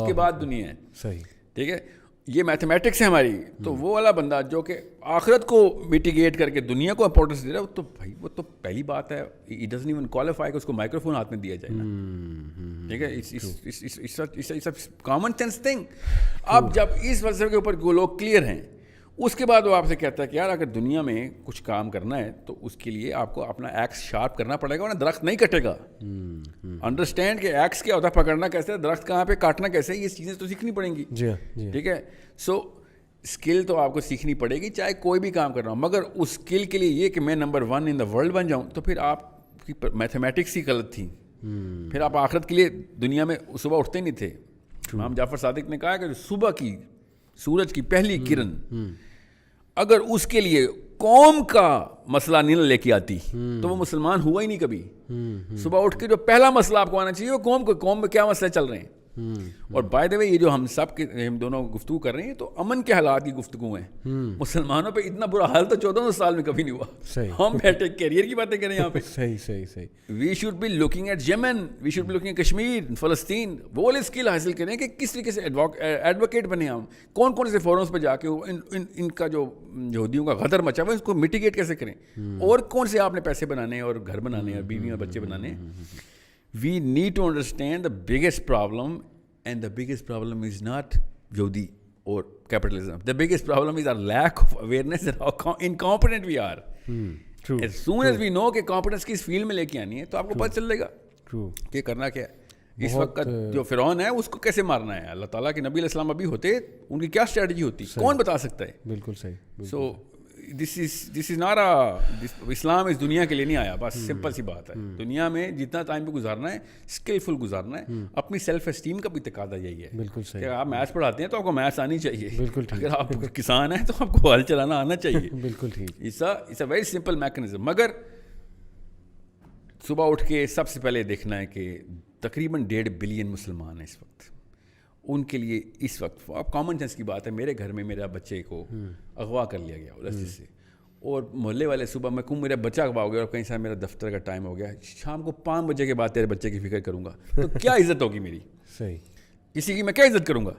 کے بعد دنیا ہے. صحیح, ٹھیک ہے, یہ میتھمیٹکس ہے ہماری. تو وہ والا بندہ جو کہ آخرت کو میٹیگیٹ کر کے دنیا کو امپورٹنس دے رہا ہے, وہ تو بھائی وہ تو پہلی بات ہے, اٹ ڈزنٹ ایون کوالیفائی کہ اس کو مائکرو فون ہاتھ میں دیا جائے نا. ٹھیک ہے, اٹس کامن سینس تھنگ. اب جب اس فلسفے کے اوپر لوگ کلیئر ہیں, اس کے بعد وہ آپ سے کہتا ہے کہ یار اگر دنیا میں کچھ کام کرنا ہے تو اس کے لیے آپ کو اپنا ایکس شارپ کرنا پڑے گا, ورنہ درخت نہیں کٹے گا. انڈرسٹینڈ کہ ایکس کیا ہوتا ہے, پکڑنا کیسے, درخت کہاں پہ, کاٹنا کیسے, یہ چیزیں تو سیکھنی پڑیں گی. ٹھیک ہے, سو اسکل تو آپ کو سیکھنی پڑے گی چاہے کوئی بھی کام کر رہا ہوں, مگر اس اسکل کے لیے یہ کہ میں نمبر 1 ان دا ورلڈ بن جاؤں, تو پھر آپ کی میتھمیٹکس ہی غلط تھی. پھر آپ آخرت کے لیے دنیا میں صبح اٹھتے نہیں تھے. امام جعفر صادق نے کہا کہ صبح کی سورج کی پہلی کرن اگر اس کے لیے قوم کا مسئلہ نہیں لے کے آتی تو وہ مسلمان ہوا ہی نہیں کبھی. صبح اٹھ کے جو پہلا مسئلہ آپ کو آنا چاہیے وہ قوم میں کیا مسئلے چل رہے ہیں. اور بائی دا وے یہ جو ہم دونوں گفتگو کر رہے ہیں تو امن کے حالات کی گفتگو ہیں. مسلمانوں پہ اتنا برا حال تو 14 سال میں کبھی نہیں ہوا. ہم بیٹھے کیریئر کی باتیں کریں یہاں پہ. صحیح. We should be looking at Yemen, we should be looking at Kashmir, فلسطین. وہ والے اسکل حاصل کریں کہ کس طریقے سے ایڈوکیٹ بنے ہم, کون سے فورمز پہ جا کے ان کا جو یہودیوں کا غدر مچا ہوا ہے اس کو میٹیگیٹ کیسے کریں, اور کون سے آپ نے پیسے بنانے ہیں اور گھر بنانے ہیں اور بیوی اور بچے بنانے ہیں. We need to understand the biggest problem, and the biggest problem is not Yodi or capitalism. The biggest problem is our lack of awareness and how incompetent we are. True. As soon as we know کہ competence کی اس field میں لے کے آنی ہے تو آپ کو پتہ چل جائے گا کہ کرنا کیا ہے. اس وقت جو فرعون ہے اس کو کیسے مارنا ہے. اللہ تعالیٰ کے نبی علیہ السلام ابھی ہوتے, ان کی کیا اسٹریٹجی ہوتی, کون بتا سکتا ہے. بالکل صحیح. سو دس از ناٹ اسلام اس دنیا کے لیے نہیں آیا. بس سمپل سی بات ہے, دنیا میں جتنا ٹائم پہ گزارنا ہے اسکلفل گزارنا ہے. اپنی سیلف اسٹیم کا بھی تقاضا یہی ہے. بالکل صحیح. آپ میتھس پڑھاتے ہیں تو آپ کو میتھس آنی چاہیے. بالکل ٹھیک. اگر آپ کسان ہیں تو آپ کو ہل چلانا آنا چاہیے. بالکل ٹھیک. It's a very simple mechanism. مگر صبح اٹھ کے سب سے پہلے دیکھنا ہے کہ تقریباً 1.5 بلین مسلمان ہیں اس وقت. ان کے لیے اس وقت اب کامن سینس کی بات ہے, میرے گھر میں میرا بچے کو اغوا کر لیا گیا سے, اور محلے والے صبح میں میرا بچہ کب ہو گیا اور کہیں سے میرا دفتر کا ٹائم ہو گیا, شام کو 5 بجے کے بعد تیرے بچے کی فکر کروں گا, تو کیا عزت ہوگی میری؟ صحیح, کسی کی میں کیا عزت کروں گا؟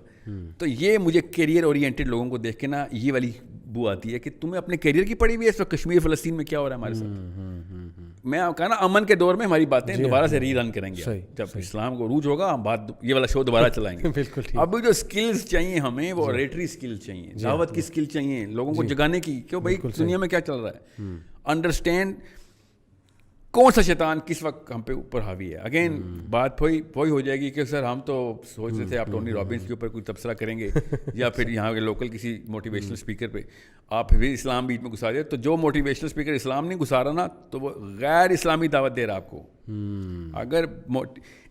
تو یہ مجھے کیریئر اورینٹیڈ لوگوں کو دیکھ کے نا یہ والی بو آتی ہے کہ تمہیں اپنے کیریئر کی پڑی ہوئی ہے. اس وقت کشمیر فلسطین میں کیا ہو رہا ہے ہمارے ساتھ, میں کہا نا امن کے دور میں ہماری باتیں دوبارہ سے ری رن کریں گے. جب اسلام کو عروج ہوگا ہم بات یہ والا شو دوبارہ چلائیں گے. بالکل. ابھی جو اسکلز چاہیے ہمیں وہ ریٹری اسکل چاہیے, دعوت کی اسکل چاہیے, لوگوں کو جگانے کی, کیوں بھائی دنیا میں کیا چل رہا ہے, انڈرسٹینڈ کون سا شیطان کس وقت ہم پہ اوپر حاوی ہے. اگین بات وہی ہو جائے گی کہ سر ہم تو سوچ رہے تھے آپ ٹونی رابنس کے اوپر کوئی تبصرہ کریں گے یا پھر یہاں کے لوکل کسی موٹیویشنل اسپیکر پہ, آپ پھر اسلام بیچ میں گھسا دیا. تو جو موٹیویشنل اسپیکر اسلام نہیں گھسا رہا نا, تو وہ غیر اسلامی دعوت دے رہا آپ کو. اگر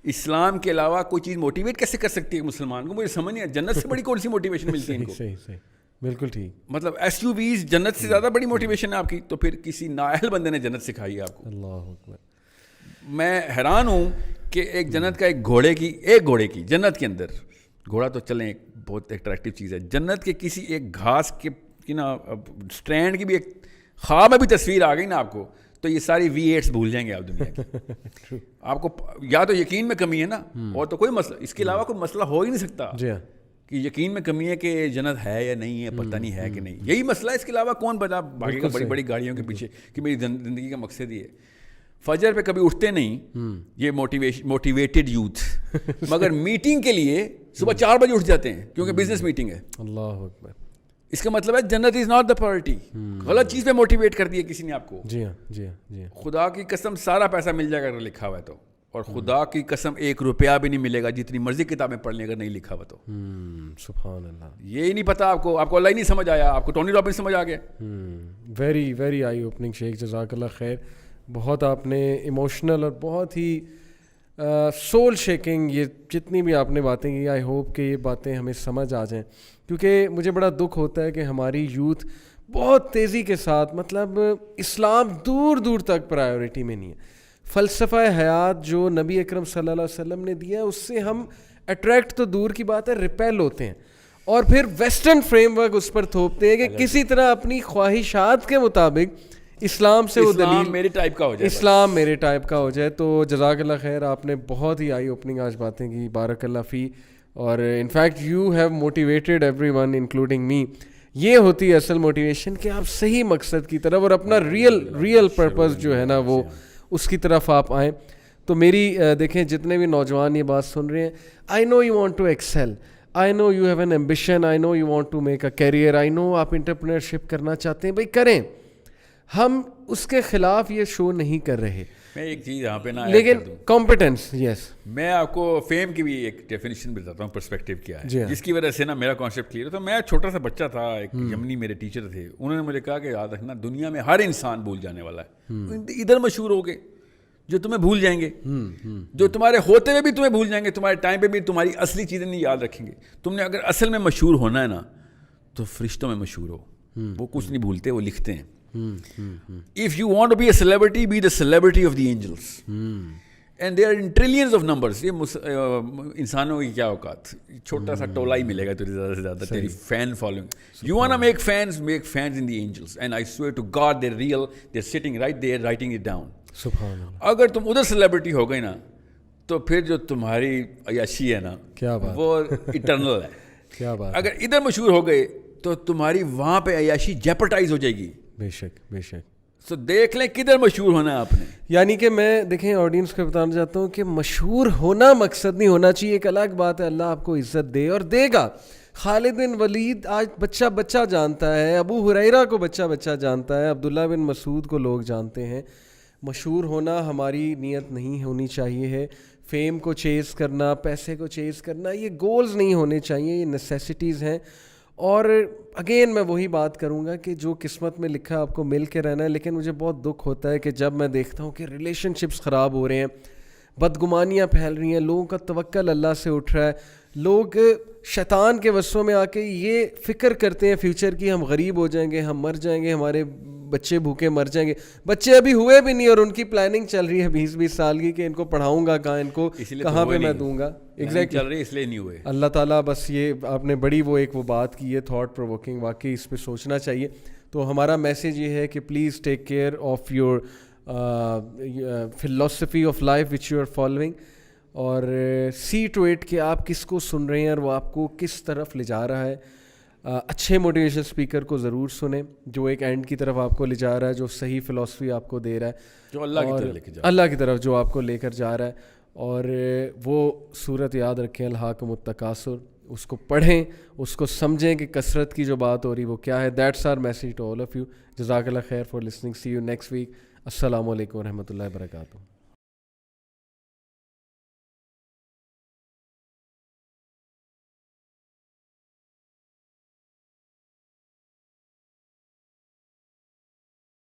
اسلام کے علاوہ کوئی چیز موٹیویٹ کیسے کر سکتی ہے مسلمان کو, مجھے سمجھ نہیں ہے. جنت سے بڑی کون سی موٹیویشن ملتی ہے ان کو؟ صحیح, بالکل ٹھیک. مطلب ایس یو ویز جنت سے زیادہ بڑی موٹیویشن ہے آپ کی, تو پھر کسی نااہل بندے نے جنت سکھائی ہے آپ کو. اللہ اکبر. میں حیران ہوں کہ ایک جنت کا ایک گھوڑے کی جنت کے اندر, گھوڑا تو چلیں بہت اٹریکٹیو چیز ہے, جنت کے کسی ایک گھاس کے نا اسٹینڈ کی بھی ایک خواب میں بھی تصویر آ گئی نا آپ کو, تو یہ ساری V8 بھول جائیں گے آپ دنیا کی. آپ کو یا تو یقین میں کمی ہے نا, اور تو کوئی مسئلہ, اس کے علاوہ کوئی مسئلہ ہو ہی نہیں سکتا کہ یقین میں کمی ہے کہ جنت ہے یا نہیں ہے, پتہ نہیں ہے کہ نہیں, یہی مسئلہ ہے. اس کے علاوہ کون بتا بھاگے گا بڑی بڑی گاڑیوں کے پیچھے کہ میری زندگی کا مقصد ہی ہے. فجر پہ کبھی اٹھتے نہیں یہ موٹیویٹڈ یوتھ, مگر میٹنگ کے لیے صبح 4 بجے اٹھ جاتے ہیں کیونکہ بزنس میٹنگ ہے. اللہ اکبر. اس کا مطلب ہے جنت از ناٹ دا پرائورٹی. غلط چیز پہ موٹیویٹ کر دیا کسی نے آپ کو. جی ہاں. خدا کی قسم سارا پیسہ مل جائے گا اگر لکھا ہوا ہے تو, اور خدا کی قسم 1 روپیہ بھی نہیں ملے گا جتنی مرضی کتابیں پڑھ لیں اگر نہیں لکھا ہوا تو. سبحان اللہ. یہی نہیں پتا آپ کو اللہ ہی نہیں سمجھ آیا, آپ کو ٹونی رابنس سمجھ آ گیا. ویری ویری آئی اوپننگ شیخ, جزاک اللہ خیر. بہت آپ نے ایموشنل اور بہت ہی سول شیکنگ یہ جتنی بھی آپ نے باتیں کی, آئی ہوپ کہ یہ باتیں ہمیں سمجھ آ جائیں, کیونکہ مجھے بڑا دکھ ہوتا ہے کہ ہماری یوتھ بہت تیزی کے ساتھ, مطلب اسلام دور دور تک پرائیورٹی میں نہیں ہے. فلسفہ حیات جو نبی اکرم صلی اللہ علیہ وسلم نے دیا ہے اس سے ہم اٹریکٹ تو دور کی بات ہے ریپیل ہوتے ہیں, اور پھر ویسٹرن فریم ورک اس پر تھوپتے ہیں کہ کسی طرح اپنی خواہشات کے مطابق اسلام سے وہ دلیل میرے ٹائپ کا ہو جائے, اسلام میرے ٹائپ کا ہو جائے. تو جزاک اللہ خیر, آپ نے بہت ہی آئی اوپننگ آج باتیں کی, بارک اللہ فی. اور in fact you have motivated every one including me. یہ ہوتی ہے اصل موٹیویشن کہ آپ صحیح مقصد کی طرف اور اپنا ریئل پرپز جو ہے نا وہ اس کی طرف آپ آئیں. تو میری دیکھیں جتنے بھی نوجوان یہ بات سن رہے ہیں, I know you want to excel, I know you have an ambition, I know you want to make a career, I know آپ انٹرپرینرشپ کرنا چاہتے ہیں, بھائی کریں. ہم اس کے خلاف یہ شو نہیں کر رہے. میں ایک چیز یہاں پہ نا لیکن کمپیٹنس, یس, میں آپ کو فیم کی بھی ایک ڈیفینیشن بتاتا ہوں, پرسپیکٹو کیا ہے, جس کی وجہ سے نا میرا کانسیپٹ کلیئر. تو میں چھوٹا سا بچہ تھا, ایک یمنی میرے ٹیچر تھے, انہوں نے مجھے کہا کہ یاد رکھنا دنیا میں ہر انسان بھول جانے والا ہے. ادھر مشہور ہو گئے جو تمہیں بھول جائیں گے, جو تمہارے ہوتے ہوئے بھی تمہیں بھول جائیں گے, تمہارے ٹائم پہ بھی تمہاری اصلی چیزیں نہیں یاد رکھیں گے. تم نے اگر اصل میں مشہور ہونا ہے نا تو فرشتوں میں مشہور ہو, وہ کچھ نہیں بھولتے, وہ لکھتے ہیں. If you want to be a celebrity, be the celebrity of the angels. And there are in trillions of numbers. یہ انسانوں کی کیا اوقات, چھوٹا سا ٹولہ ہی ملے گا تجھے زیادہ سے زیادہ, تیری fan following. You wanna make fans in the angels. And I swear to God they're real. They're sitting right there writing it down. سبحان اللہ. اگر تم ادھر سیلیبریٹی ہو گئی نا تو پھر جو تمہاری عیاشی ہے نا وہ اٹرنل ہے. کیا بات. اگر ادھر مشہور ہو گئے تو تمہاری وہاں پہ عیاشی جیپرٹائز ہو جائے گی. بے شک بے شک. تو دیکھ لیں کدھر مشہور ہونا ہے آپ نے. یعنی کہ میں دیکھیں آڈینس کو بتانا چاہتا ہوں کہ مشہور ہونا مقصد نہیں ہونا چاہیے. ایک الگ بات ہے اللہ آپ کو عزت دے اور دے گا. خالد بن ولید آج بچہ جانتا ہے, ابو ہریرہ کو بچہ جانتا ہے, عبداللہ بن مسعود کو لوگ جانتے ہیں. مشہور ہونا ہماری نیت نہیں ہونی چاہیے ہے. فیم کو چیز کرنا, پیسے کو چیز کرنا, یہ گولز نہیں ہونے چاہیے, یہ نیسیسٹیز ہیں. اور اگین میں وہی بات کروں گا کہ جو قسمت میں لکھا آپ کو مل کے رہنا ہے. لیکن مجھے بہت دکھ ہوتا ہے کہ جب میں دیکھتا ہوں کہ ریلیشن شپس خراب ہو رہے ہیں, بدگمانیاں پھیل رہی ہیں, لوگوں کا توکل اللہ سے اٹھ رہا ہے, لوگ شیطان کے وسوں میں آ کے یہ فکر کرتے ہیں فیوچر کی, ہم غریب ہو جائیں گے, ہم مر جائیں گے, ہمارے بچے بھوکے مر جائیں گے. بچے ابھی ہوئے بھی نہیں اور ان کی پلاننگ چل رہی ہے 20 سال کی کہ ان کو پڑھاؤں گا کہاں, ان کو کہاں پہ میں دوں گا. چل رہی اس لیے نہیں ہوئے. اللہ تعالیٰ بس یہ آپ نے بڑی وہ ایک وہ بات کی ہے تھاٹ پرووکنگ, واقعی اس پہ سوچنا چاہیے. تو ہمارا میسیج یہ ہے کہ please take care of your philosophy of life which you are following, اور سی ٹو اٹ کہ آپ کس کو سن رہے ہیں اور وہ آپ کو کس طرف لے جا رہا ہے. اچھے موٹیویشن اسپیکر کو ضرور سنیں جو ایک اینڈ کی طرف آپ کو لے جا رہا ہے, جو صحیح فلاسفی آپ کو دے رہا ہے, جو اللہ کی طرف لے کے جا رہا ہے, اللہ کی طرف جو آپ کو لے کر جا رہا ہے. اور وہ صورت یاد رکھیں الہاکم التکاثر, اس کو پڑھیں, اس کو سمجھیں کہ کثرت کی جو بات ہو رہی وہ کیا ہے. That's our message to all of you. جزاک اللہ خیر for listening. See you next week. السلام علیکم و رحمۃ اللہ وبرکاتہ.